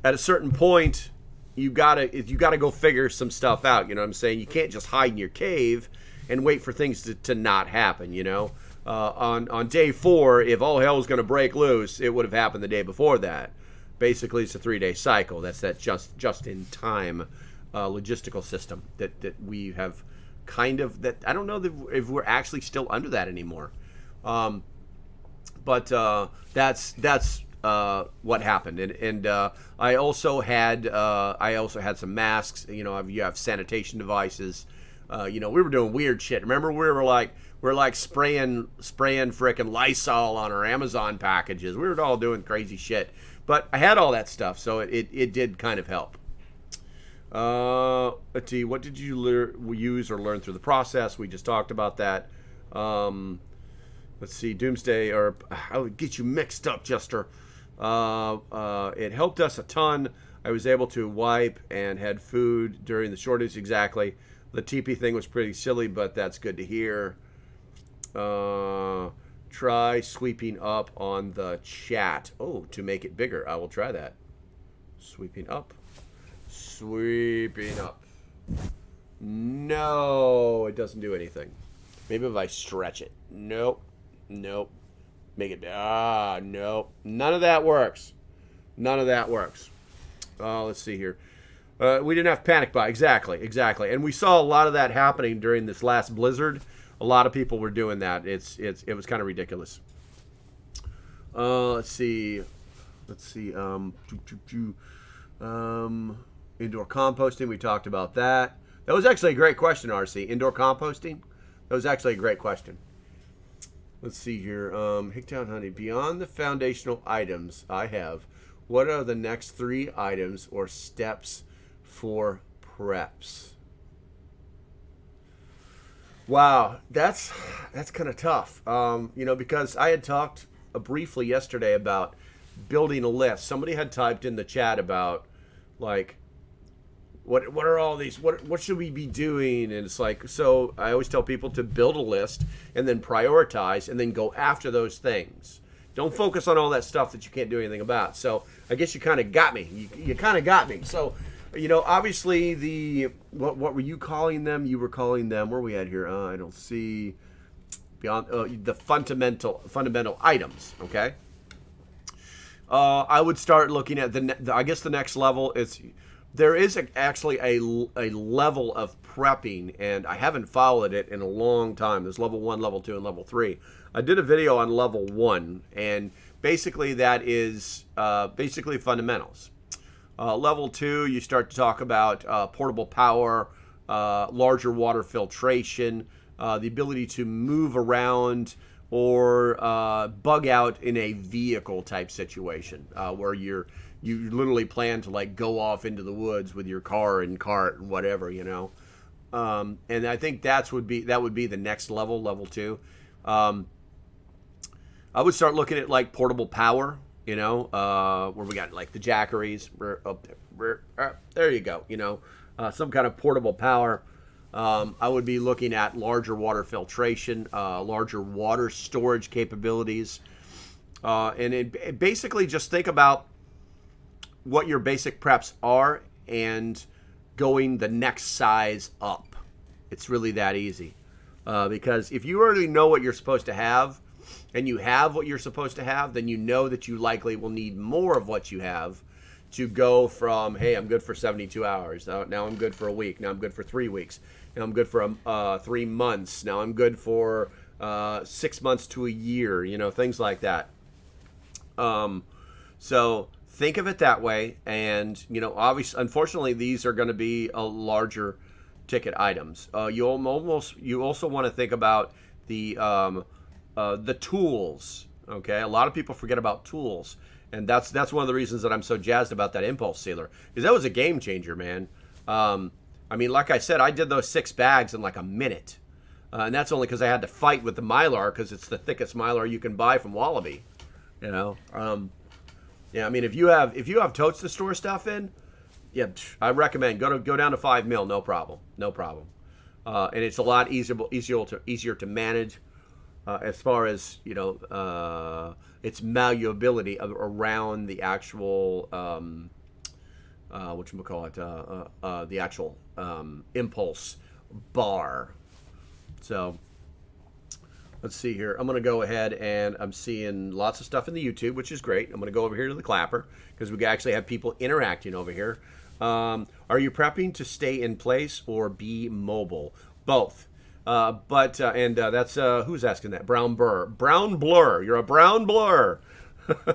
at a certain point, you gotta go figure some stuff out. You know what I'm saying? You can't just hide in your cave and wait for things to not happen. On day 4, if all hell was going to break loose, it would have happened the day before that. Basically, it's a 3-day cycle. That's that just in time logistical system that we have kind of. That I don't know if we're actually still under that anymore. But that's what happened, and I also had some masks. You have sanitation devices. We were doing weird shit. Remember, we were like spraying frickin' Lysol on our Amazon packages. We were all doing crazy shit. But I had all that stuff, so it did kind of help. Let's see. What did you use or learn through the process? We just talked about that. Let's see. Doomsday, or I would get you mixed up, Jester. It helped us a ton. I was able to wipe and had food during the shortage. Exactly. The TP thing was pretty silly, but that's good to hear. Try sweeping up on the chat. Oh, to make it bigger. I will try that. Sweeping up. Sweeping up. No, it doesn't do anything. Maybe if I stretch it. Nope. Nope. Make it. Nope. None of that works. None of that works. Let's see here. We didn't have panic buy. Exactly. And we saw a lot of that happening during this last blizzard. A lot of people were doing that. It was kind of ridiculous. Let's see. Indoor composting. We talked about that. That was actually a great question, RC. Indoor composting. That was actually a great question. Let's see here. Hicktown honey. Beyond the foundational items I have, what are the next 3 items or steps for preps? Wow, that's kind of tough. Because I had talked briefly yesterday about building a list. Somebody had typed in the chat about like what are all these, what should we be doing? And it's like, so I always tell people to build a list and then prioritize and then go after those things. Don't focus on all that stuff that you can't do anything about. So I guess you kind of got me. You kind of got me. So, obviously what were you calling them? You were calling them, where are we at here? I don't see, beyond the fundamental items. Okay. I would start looking at I guess the next level is, there is actually a level of prepping, and I haven't followed it in a long time. There's level 1, level 2, and level 3. I did a video on level 1, and basically that is basically fundamentals. Level 2, you start to talk about portable power, larger water filtration, the ability to move around, or bug out in a vehicle type situation where you literally plan to like go off into the woods with your car and cart and whatever, and I think that would be the next level, level 2. I would start looking at like portable power, where we got like the jackeries. We're up there. There you go. Some kind of portable power. I would be looking at larger water filtration, larger water storage capabilities, and basically just think about what your basic preps are and going the next size up. It's really that easy, because if you already know what you're supposed to have and you have what you're supposed to have, then you know that you likely will need more of what you have to go from, hey, I'm good for 72 hours. Now I'm good for a week. Now I'm good for 3 weeks. Now I'm good for 3 months. Now I'm good for 6 months to a year, things like that. So think of it that way. And, obviously, unfortunately, these are going to be a larger ticket items. You also want to think about the tools. Okay. A lot of people forget about tools. And that's one of the reasons that I'm so jazzed about that impulse sealer, because that was a game changer, man. Like I said, I did those 6 bags in like a minute, and that's only because I had to fight with the Mylar, because it's the thickest Mylar you can buy from Wallaby. If you have totes to store stuff in, I recommend go down to 5 mil, no problem, and it's a lot easier to manage. As far as its malleability around the actual the actual impulse bar. So let's see here. I'm going to go ahead, and I'm seeing lots of stuff in the YouTube, which is great. I'm going to go over here to the Clapper because we actually have people interacting over here. Are you prepping to stay in place or be mobile? Both. That's who's asking that? Brown Blur. You're a brown blur. I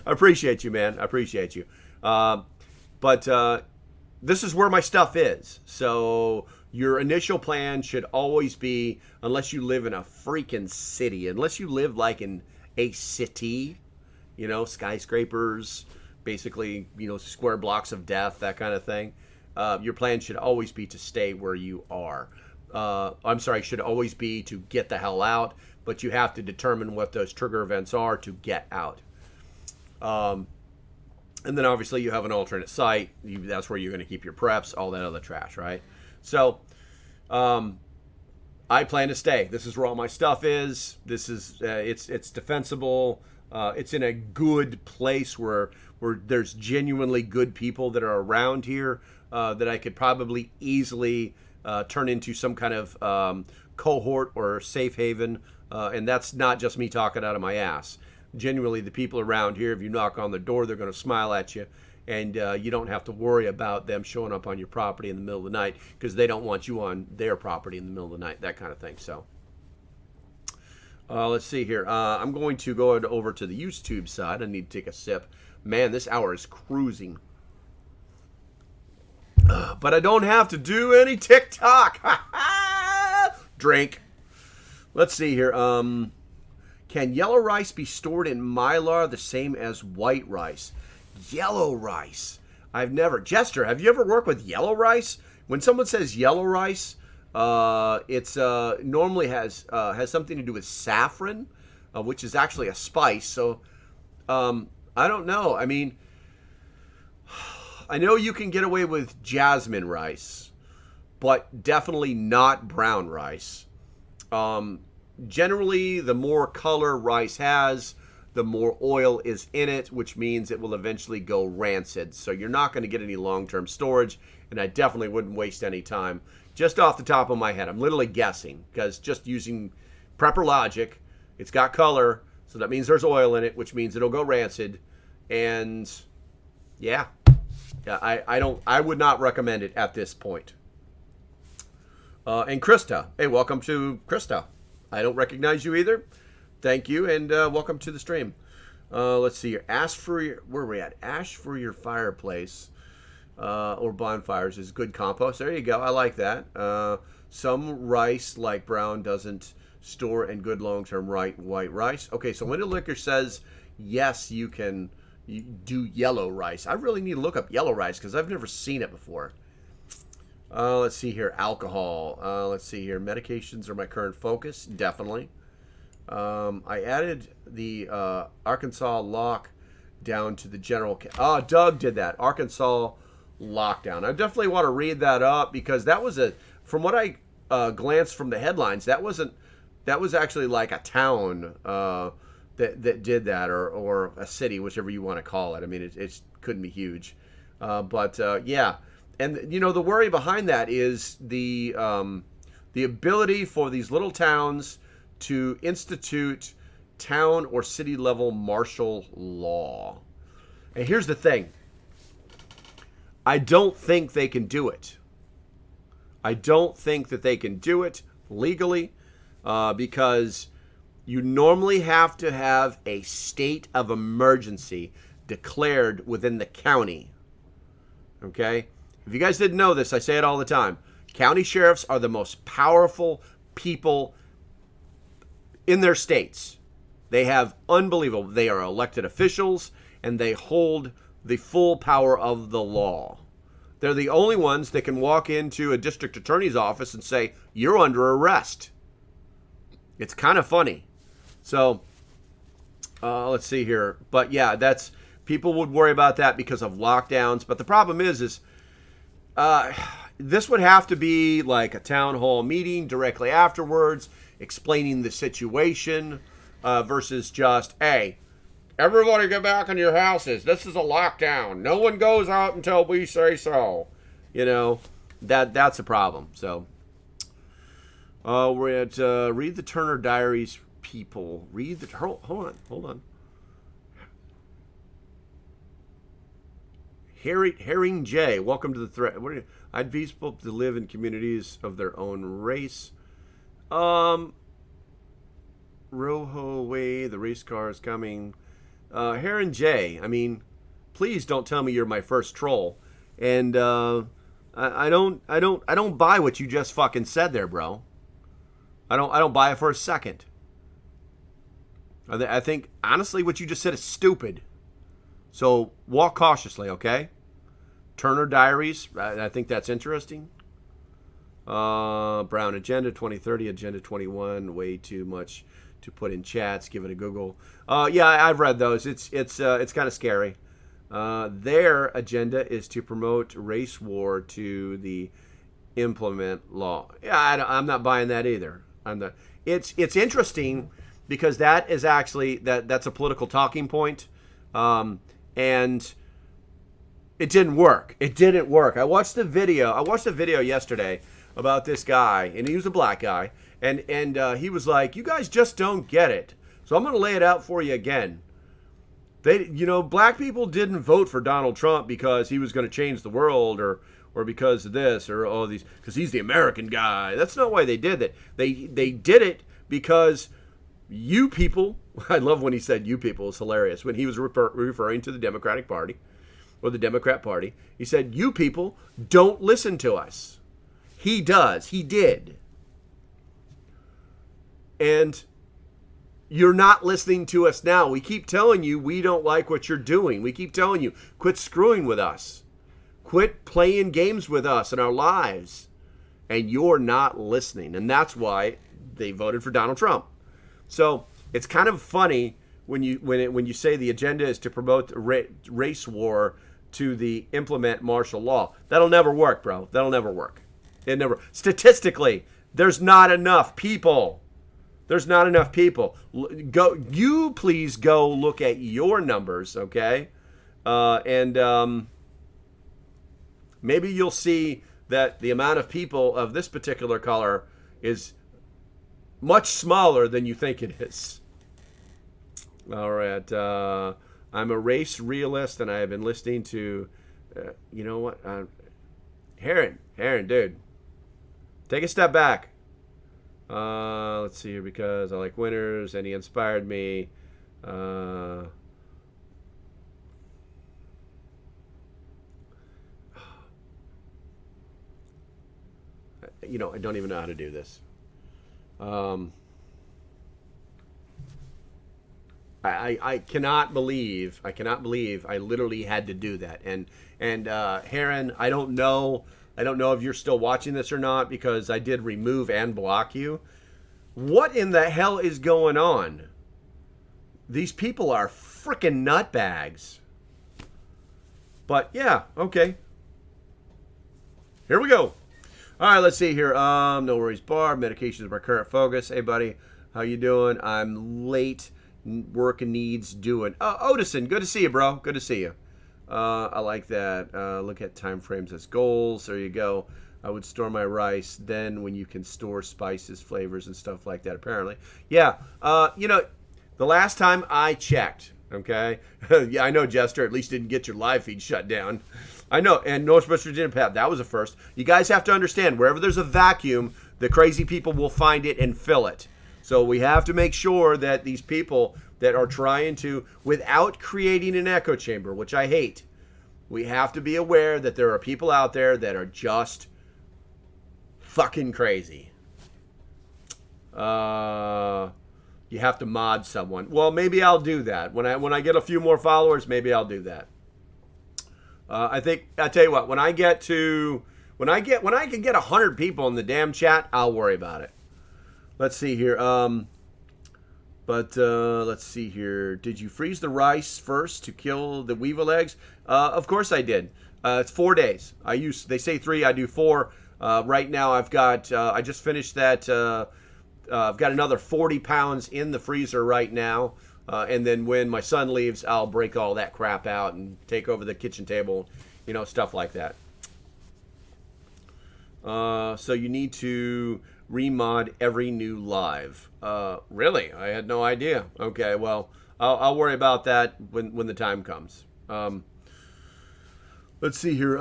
appreciate you, man. I appreciate you. But this is where my stuff is. So your initial plan should always be, unless you live in a freaking city, unless you live like in a city, skyscrapers, basically, square blocks of death, that kind of thing. your plan should always be to stay where you are. I'm sorry, should always be to get the hell out, but you have to determine what those trigger events are to get out. And then obviously you have an alternate site. That's where you're going to keep your preps, all that other trash, right? So I plan to stay. This is where all my stuff is. This is it's defensible. It's in a good place where there's genuinely good people that are around here that I could probably easily turn into some kind of cohort or safe haven. And that's not just me talking out of my ass. Genuinely, the people around here, if you knock on the door, they're going to smile at you, and you don't have to worry about them showing up on your property in the middle of the night because they don't want you on their property in the middle of the night, that kind of thing. So let's see here. I'm going to go over to the YouTube side. I need to take a sip. Man, this hour is cruising. But I don't have to do any TikTok. Drink. Let's see here. Can yellow rice be stored in Mylar the same as white rice? Yellow rice. I've never. Jester, have you ever worked with yellow rice? When someone says yellow rice, it's normally has something to do with saffron, which is actually a spice. So I don't know. I mean, I know you can get away with jasmine rice, but definitely not brown rice. Generally, the more color rice has, the more oil is in it, which means it will eventually go rancid. So you're not going to get any long-term storage, and I definitely wouldn't waste any time. Just off the top of my head, I'm literally guessing, because just using prepper logic, it's got color, so that means there's oil in it, which means it'll go rancid. And yeah, I would not recommend it at this point. And Krista, hey, welcome to Krista. I don't recognize you either. Thank you, and welcome to the stream. Let's see here. Ash for your, where are we at? Ash for your fireplace or bonfires is good compost. There you go. I like that. Some rice, like brown, doesn't store in good long-term white rice. Okay, so Winter Liquor says, yes, you can do yellow rice. I really need to look up yellow rice because I've never seen it before. Let's see here. Alcohol. Let's see here. Medications are my current focus. Definitely. I added the Arkansas lock down to the general. Doug did that. Arkansas lockdown. I definitely want to read that up because that was from what I glanced from the headlines, that was actually like a town that did that or a city, whichever you want to call it. I mean, it couldn't be huge. But yeah. And, you know, the worry behind that is the ability for these little towns to institute town or city level martial law. And here's the thing. I don't think they can do it. I don't think that they can do it legally because you normally have to have a state of emergency declared within the county. Okay? If you guys didn't know this, I say it all the time. County sheriffs are the most powerful people in their states. They have unbelievable. They are elected officials, and they hold the full power of the law. They're the only ones that can walk into a district attorney's office and say, you're under arrest. It's kind of funny. So, let's see here. But yeah, people would worry about that because of lockdowns. But the problem is this would have to be like a town hall meeting directly afterwards, explaining the situation versus just, hey, everybody get back in your houses. This is a lockdown. No one goes out until we say so. You know, that's a problem. So we're at read the Turner Diaries, people. Read the hold on. Herring J, welcome to the thread. I'd be supposed to live in communities of their own race. Roho way, the race car is coming. Herring J, I mean, please don't tell me you're my first troll. And I don't buy what you just fucking said there, bro. I don't buy it for a second. I think honestly what you just said is stupid. So walk cautiously, okay? Turner Diaries. I think that's interesting. Brown Agenda 2030, Agenda 21. Way too much to put in chats. Give it a Google. Yeah, I've read those. It's kind of scary. Their agenda is to promote race war to the implement law. Yeah, I'm not buying that either. It's interesting because that is actually that's a political talking point, and it didn't work. It didn't work. I watched the video yesterday about this guy, and he was a black guy, and he was like, "You guys just don't get it." So I'm going to lay it out for you again. Black people didn't vote for Donald Trump because he was going to change the world or because of this or all these, because he's the American guy. That's not why they did it. They did it because you people, I love when he said you people, it's hilarious. When he was referring to the Democratic Party or the Democrat Party, he said, you people don't listen to us. He does. He did. And you're not listening to us now. We keep telling you we don't like what you're doing. We keep telling you, quit screwing with us. Quit playing games with us in our lives. And you're not listening. And that's why they voted for Donald Trump. So it's kind of funny when you say the agenda is to promote race war to the implement martial law. That'll never work, bro. That'll never work. It never. Statistically, there's not enough people. There's not enough people. You please go look at your numbers, okay? And maybe you'll see that the amount of people of this particular color is much smaller than you think it is. All right. I'm a race realist, and I have been listening to, you know what? Heron, dude. Take a step back. Let's see here, because I like winners, and he inspired me. I don't even know how to do this. I cannot believe I literally had to do that. And Heron, I don't know if you're still watching this or not, because I did remove and block you. What in the hell is going on? These people are freaking nutbags. But yeah, okay. Here we go. All right, let's see here. No worries, Barb. Medication is my current focus. Hey, buddy, how you doing? I'm late. Work needs doing. Odison, good to see you, bro. Good to see you. I like that. Look at time frames as goals. There you go. I would store my rice then when you can store spices, flavors, and stuff like that, apparently. Yeah, the last time I checked, okay? Yeah, I know, Jester, at least didn't get your live feed shut down. I know, and Northwest Virginia, Pat, that was a first. You guys have to understand, wherever there's a vacuum, the crazy people will find it and fill it. So we have to make sure that these people that are trying to, without creating an echo chamber, which I hate, we have to be aware that there are people out there that are just fucking crazy. You have to mod someone. Well, maybe I'll do that. When I get a few more followers, maybe I'll do that. I think, I'll tell you what, when I can get 100 people in the damn chat, I'll worry about it. Let's see here. Let's see here. Did you freeze the rice first to kill the weevil eggs? Of course I did. It's 4 days. They say 3, I do 4. Right now I've got, I just finished that. I've got another 40 pounds in the freezer right now. And then when my son leaves, I'll break all that crap out and take over the kitchen table, stuff like that. So you need to remod every new live. Really? I had no idea. Okay, well, I'll worry about that when the time comes. Let's see here.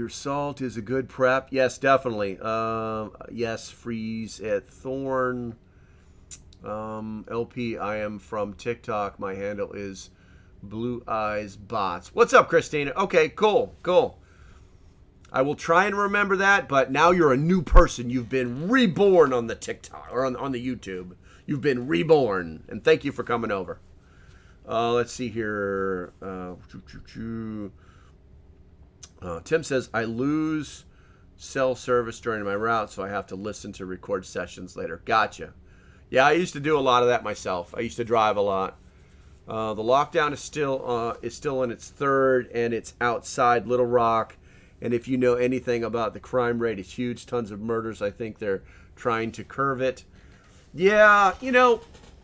Salt is a good prep. Yes, definitely. Yes, freeze at Thorn. LP, I am from TikTok. My handle is Blue Eyes Bots. What's up, Christina? Okay, cool. I will try and remember that, but now you're a new person. You've been reborn on the TikTok or on the YouTube. You've been reborn, and thank you for coming over. Let's see here. Tim says, I lose cell service during my route, so I have to listen to record sessions later. Gotcha. Yeah, I used to do a lot of that myself. I used to drive a lot. The lockdown is still in its third, and it's outside Little Rock. And if you know anything about the crime rate, it's huge. Tons of murders. I think they're trying to curve it. Yeah, you know,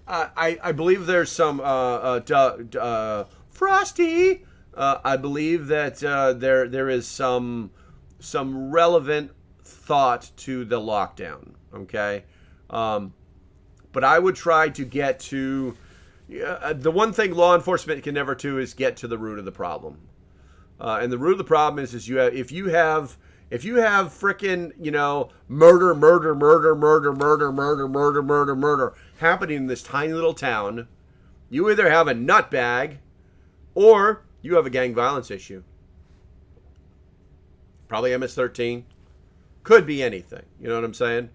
I believe there's some Frosty. I believe that there is some relevant thought to the lockdown. Okay, but I would try to get to the one thing law enforcement can never do is get to the root of the problem. And the root of the problem is if you have frickin', you know, murder happening in this tiny little town, you either have a nutbag or you have a gang violence issue. Probably MS-13. Could be anything. You know what I'm saying?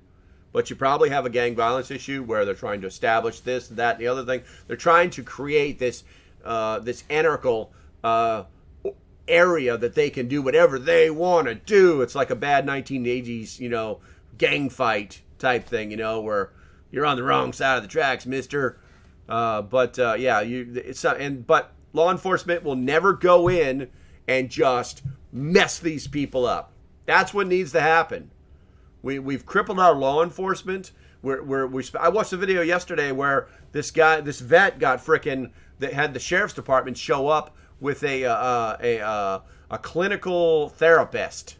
But you probably have a gang violence issue where they're trying to establish this, that, and the other thing. They're trying to create this anarchical area that they can do whatever they want to do. It's like a bad 1980s, you know, gang fight type thing, you know, where you're on the wrong side of the tracks, mister. But law enforcement will never go in and just mess these people up. That's what needs to happen. We've crippled our law enforcement. I watched a video yesterday where this vet got frickin' that had the sheriff's department show up with a clinical therapist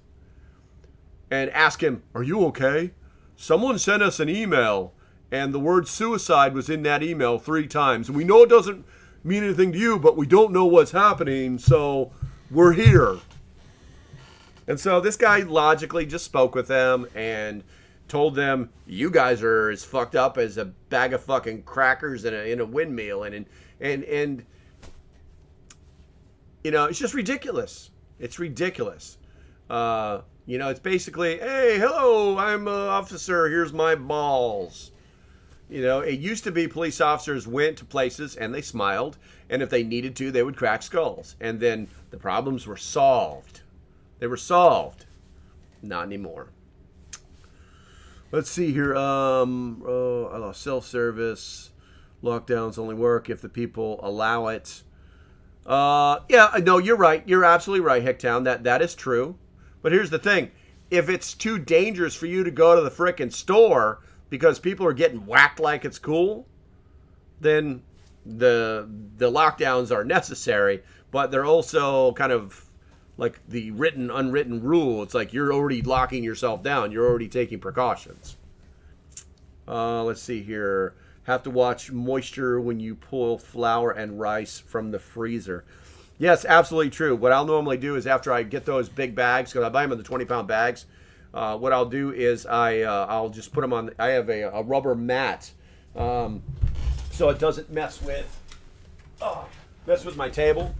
and ask him, "Are you okay? Someone sent us an email and the word suicide was in that email 3 times. We know it doesn't mean anything to you, but we don't know what's happening, so we're here." And so this guy logically just spoke with them and told them, "You guys are as fucked up as a bag of fucking crackers in a windmill," and you know, it's just ridiculous. It's ridiculous. You know, it's basically, "Hey, hello, I'm an officer. Here's my balls." You know, it used to be police officers went to places and they smiled, and if they needed to, they would crack skulls, and then the problems were solved. They were solved. Not anymore. Let's see here. Cell service. Lockdowns only work if the people allow it. Yeah, no, you're right. You're absolutely right, Hicktown. That is true. But here's the thing. If it's too dangerous for you to go to the frickin' store because people are getting whacked like it's cool, then the lockdowns are necessary, but they're also kind of like the written, unwritten rule. It's like you're already locking yourself down. You're already taking precautions. Let's see here. Have to watch moisture when you pull flour and rice from the freezer. Yes, absolutely true. What I'll normally do is after I get those big bags, because I buy them in the 20-pound bags, what I'll do is I'll just put them on. I have a rubber mat, so it doesn't mess with my table.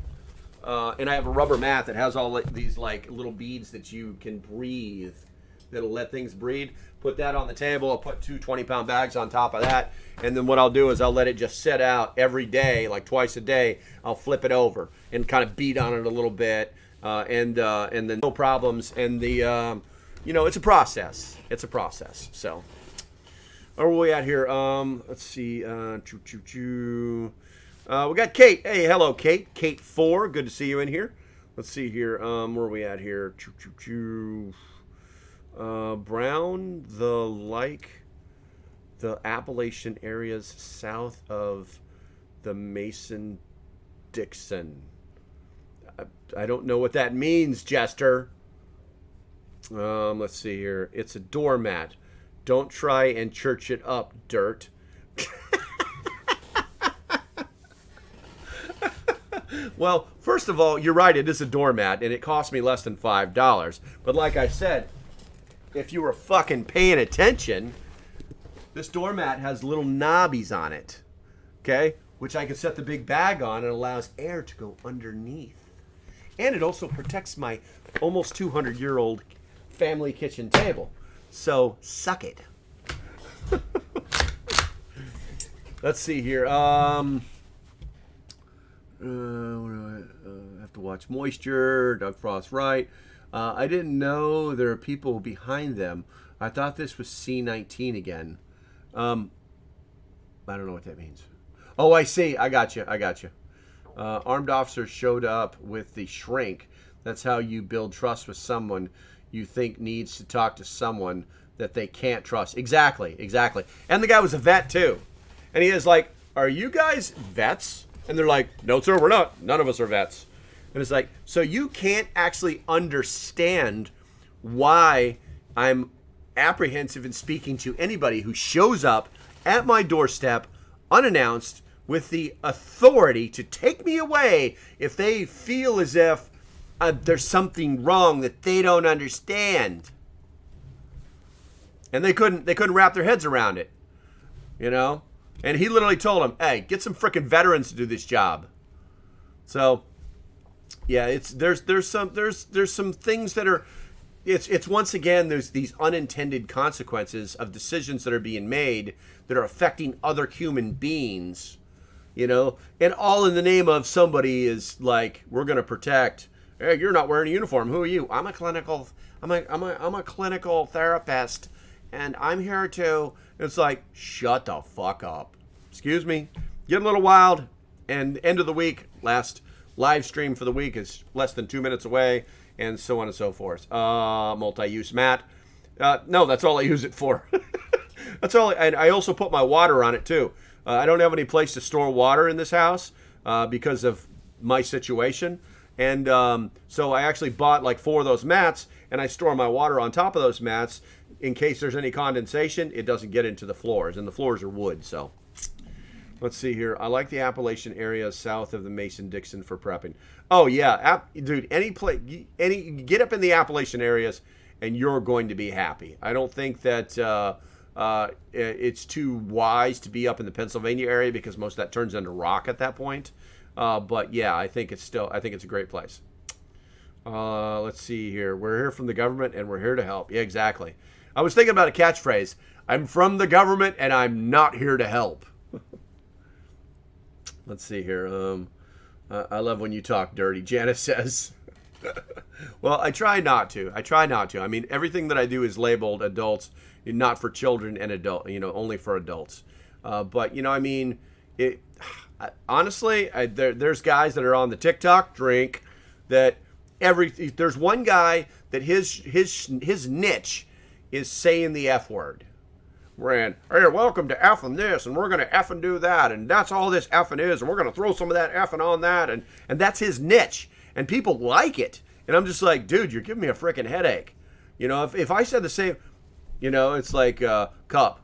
And I have a rubber mat that has all these like little beads that you can breathe, that'll let things breathe. Put that on the table. I'll put 2 20-pound bags on top of that. And then what I'll do is I'll let it just sit out every day, like twice a day. I'll flip it over and kind of beat on it a little bit. And then no problems. And you know, it's a process. It's a process. So, where are we at here? Let's see. We got Kate. Hey, hello, Kate. Kate 4. Good to see you in here. Let's see here. Where are we at here? Brown, the Appalachian areas south of the Mason-Dixon. I don't know what that means, Jester. Let's see here. It's a doormat. Don't try and church it up, dirt. Well, first of all, you're right. It is a doormat, and it cost me less than $5. But like I said, if you were fucking paying attention, this doormat has little knobbies on it, okay? Which I can set the big bag on and allows air to go underneath. And it also protects my almost 200-year-old family kitchen table. So, suck it. Let's see here. Have have to watch moisture. Doug Frost, right? I didn't know there are people behind them. I thought this was C19 again. I don't know what that means. Oh, I see. I got you. Armed officers showed up with the shrink. That's how you build trust with someone you think needs to talk to someone that they can't trust. Exactly. And the guy was a vet too. And he is like, are you guys vets? And they're like, no, sir, we're not. None of us are vets. And it's like, so you can't actually understand why I'm apprehensive in speaking to anybody who shows up at my doorstep unannounced with the authority to take me away if they feel as if there's something wrong that they don't understand. And they couldn't wrap their heads around it, you know? And he literally told them, hey, get some freaking veterans to do this job. So yeah, there's some things that are, it's once again, there's these unintended consequences of decisions that are being made that are affecting other human beings, you know, and all in the name of somebody is like, we're going to protect. Hey, you're not wearing a uniform. Who are you? I'm a clinical therapist, and I'm here to. It's like, shut the fuck up. Excuse me. Getting a little wild. And end of the week, last live stream for the week is less than 2 minutes away, and so on and so forth. Multi-use mat. No, that's all I use it for. That's all. And I also put my water on it too. I don't have any place to store water in this house because of my situation. And so I actually bought like 4 of those mats, and I store my water on top of those mats in case there's any condensation. It doesn't get into the floors, and the floors are wood. So let's see here. I like the Appalachian area south of the Mason-Dixon for prepping. Oh yeah, dude. Get up in the Appalachian areas, and you're going to be happy. I don't think that it's too wise to be up in the Pennsylvania area because most of that turns into rock at that point. But yeah, I think it's a great place. Let's see here. We're here from the government and we're here to help. Yeah, exactly. I was thinking about a catchphrase. I'm from the government and I'm not here to help. Let's see here. I love when you talk dirty, Janice says. Well, I try not to. I mean, everything that I do is labeled adults, not for children and adult, only for adults. But, I mean, honestly, there's guys that are on the TikTok drink that there's one guy that his niche is saying the F word. Hey, welcome to effing this, and we're going to effing do that, and that's all this effing is, and we're going to throw some of that effing on that, and that's his niche, and people like it. And I'm just like, dude, you're giving me a freaking headache. If I said the same, it's like cup.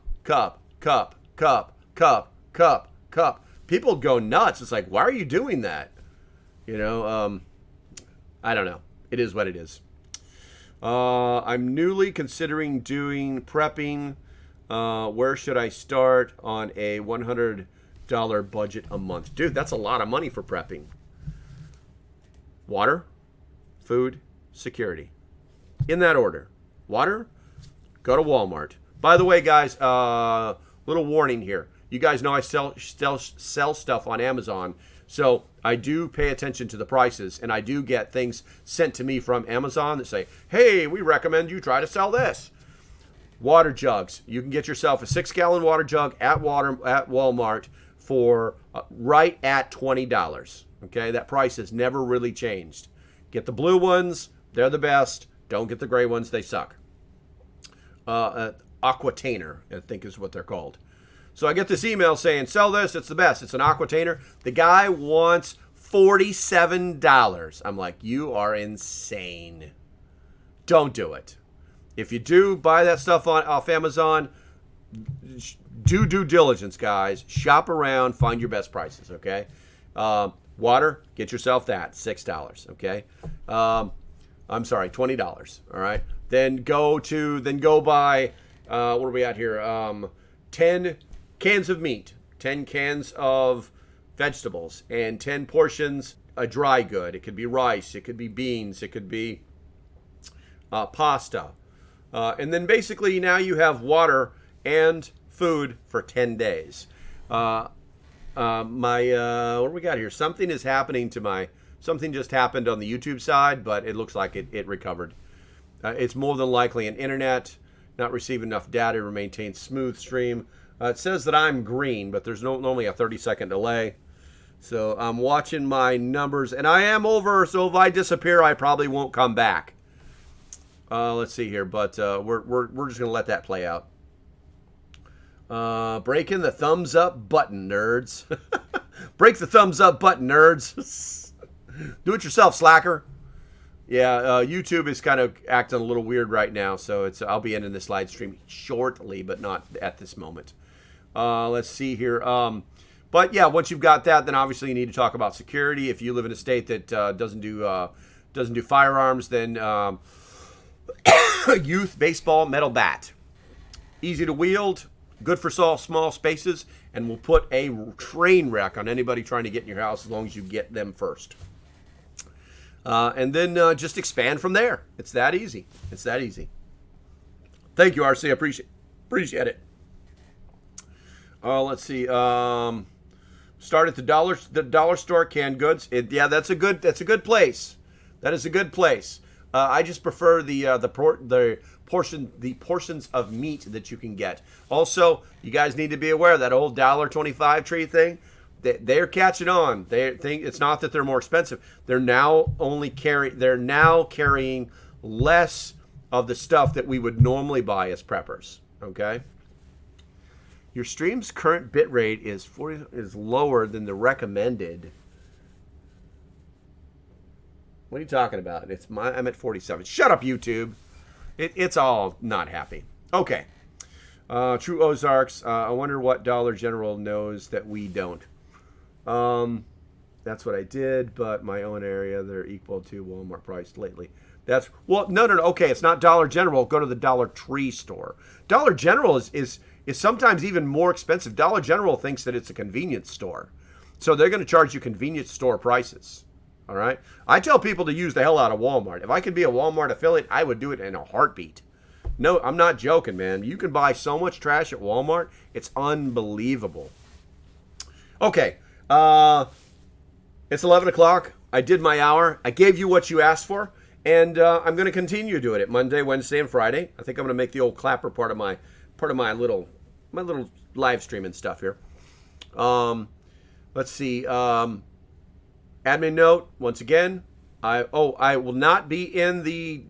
People go nuts. It's like, why are you doing that? I don't know. It is what it is. I'm newly considering doing prepping. Where should I start on a $100 budget a month? Dude, that's a lot of money for prepping. Water, food, security. In that order. Water, go to Walmart. By the way, guys, little warning here. You guys know I sell stuff on Amazon, so I do pay attention to the prices, and I do get things sent to me from Amazon that say, hey, we recommend you try to sell this. Water jugs. You can get yourself a 6-gallon water jug at Walmart for right at $20. Okay, that price has never really changed. Get the blue ones. They're the best. Don't get the gray ones. They suck. Aquatainer, I think is what they're called. So I get this email saying, sell this, it's the best. It's an Aquatainer. The guy wants $47. I'm like, you are insane. Don't do it. If you do buy that stuff off Amazon, do due diligence, guys. Shop around, find your best prices, okay? Water, get yourself that, $6, okay? I'm sorry, $20, all right? Then go buy, what are we at here? 10 cans of meat, 10 cans of vegetables, and 10 portions a dry good. It could be rice, it could be beans, it could be pasta. And then basically now you have water and food for 10 days. What do we got here? Something is happening to my Something just happened on the YouTube side, but it looks like it recovered. It's more than likely an internet, not receiving enough data to maintain smooth stream. It says that I'm green, but there's normally a 30-second delay. So I'm watching my numbers, and I am over, so if I disappear, I probably won't come back. Let's see here, but we're just going to let that play out. Breaking the thumbs up button, nerds. Break the thumbs up button, nerds. Do it yourself, slacker. Yeah, YouTube is kind of acting a little weird right now, so I'll be ending this live stream shortly, but not at this moment. Let's see here. But yeah, once you've got that, then obviously you need to talk about security. If you live in a state that doesn't do firearms, then youth baseball metal bat, easy to wield, good for small spaces, and will put a train wreck on anybody trying to get in your house as long as you get them first. And then just expand from there. It's that easy. It's that easy. Thank you, RC. I appreciate it. Let's see. Start at the dollar store, canned goods. Yeah, that's a good place. That is a good place. I just prefer the portions of meat that you can get. Also, you guys need to be aware of that old $1.25 tree thing. They're catching on. They think it's not that they're more expensive. They're now carrying less of the stuff that we would normally buy as preppers. Okay. Your stream's current bit rate is lower than the recommended. What are you talking about? I'm at 47. Shut up, YouTube. It's all not happy. Okay. True Ozarks. I wonder what Dollar General knows that we don't. That's what I did, but my own area, they're equal to Walmart price lately. No. Okay, it's not Dollar General. Go to the Dollar Tree store. Dollar General is sometimes even more expensive. Dollar General thinks that it's a convenience store. So they're going to charge you convenience store prices. All right. I tell people to use the hell out of Walmart. If I could be a Walmart affiliate, I would do it in a heartbeat. No, I'm not joking, man. You can buy so much trash at Walmart. It's unbelievable. Okay. It's 11 o'clock. I did my hour. I gave you what you asked for. And I'm going to continue doing it Monday, Wednesday, and Friday. I think I'm going to make the old clapper part of my little live stream and stuff here. Let's see. Admin note, once again, I will not be in the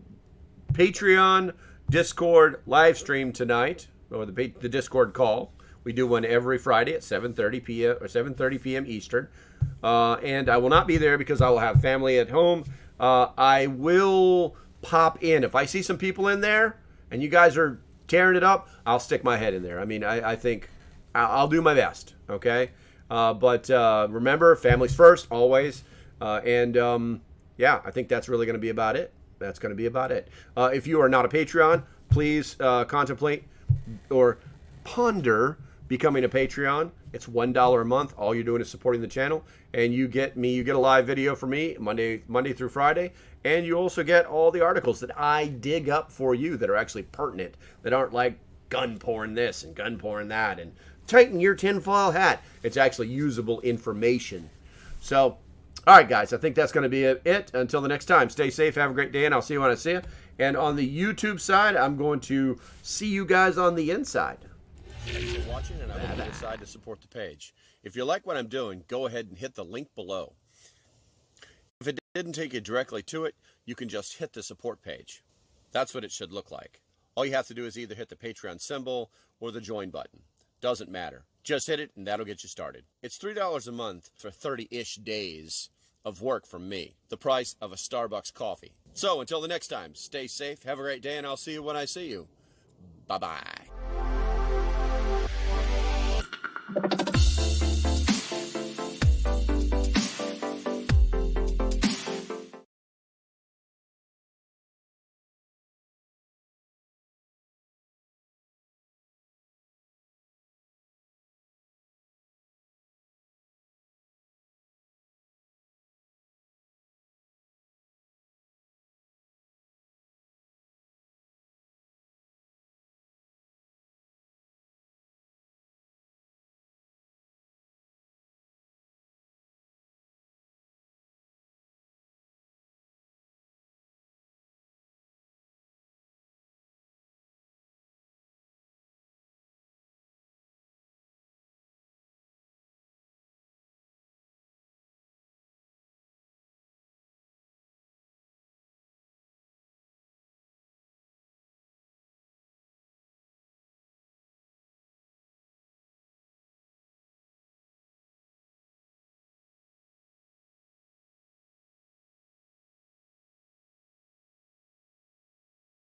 Patreon Discord live stream tonight, or the Discord call. We do one every Friday at 7:30 p.m. or 7:30 p.m. Eastern. And I will not be there because I will have family at home. I will pop in. If I see some people in there and you guys are tearing it up, I'll stick my head in there. I mean, I think I'll do my best, okay? But remember, family's first, always. Yeah, I think that's really going to be about it. That's going to be about it. If you are not a Patreon, please contemplate or ponder becoming a Patreon. It's $1 a month. All you're doing is supporting the channel, and you get a live video from me Monday through Friday, and you also get all the articles that I dig up for you that are actually pertinent, that aren't like gun porn this and gun porn that and tighten your tinfoil hat. It's actually usable information. So, all right, guys, I think that's going to be it. Until the next time, stay safe, have a great day, and I'll see you when I see you. And on the YouTube side, I'm going to see you guys on the inside. Thanks for watching, and I hope you decide to support the page. If you like what I'm doing, go ahead and hit the link below. If it didn't take you directly to it, you can just hit the support page. That's what it should look like. All you have to do is either hit the Patreon symbol or the join button. Doesn't matter. Just hit it, and that'll get you started. It's $3 a month for 30-ish days of work from me. The price of a Starbucks coffee. So until the next time, stay safe, have a great day, and I'll see you when I see you. Bye-bye.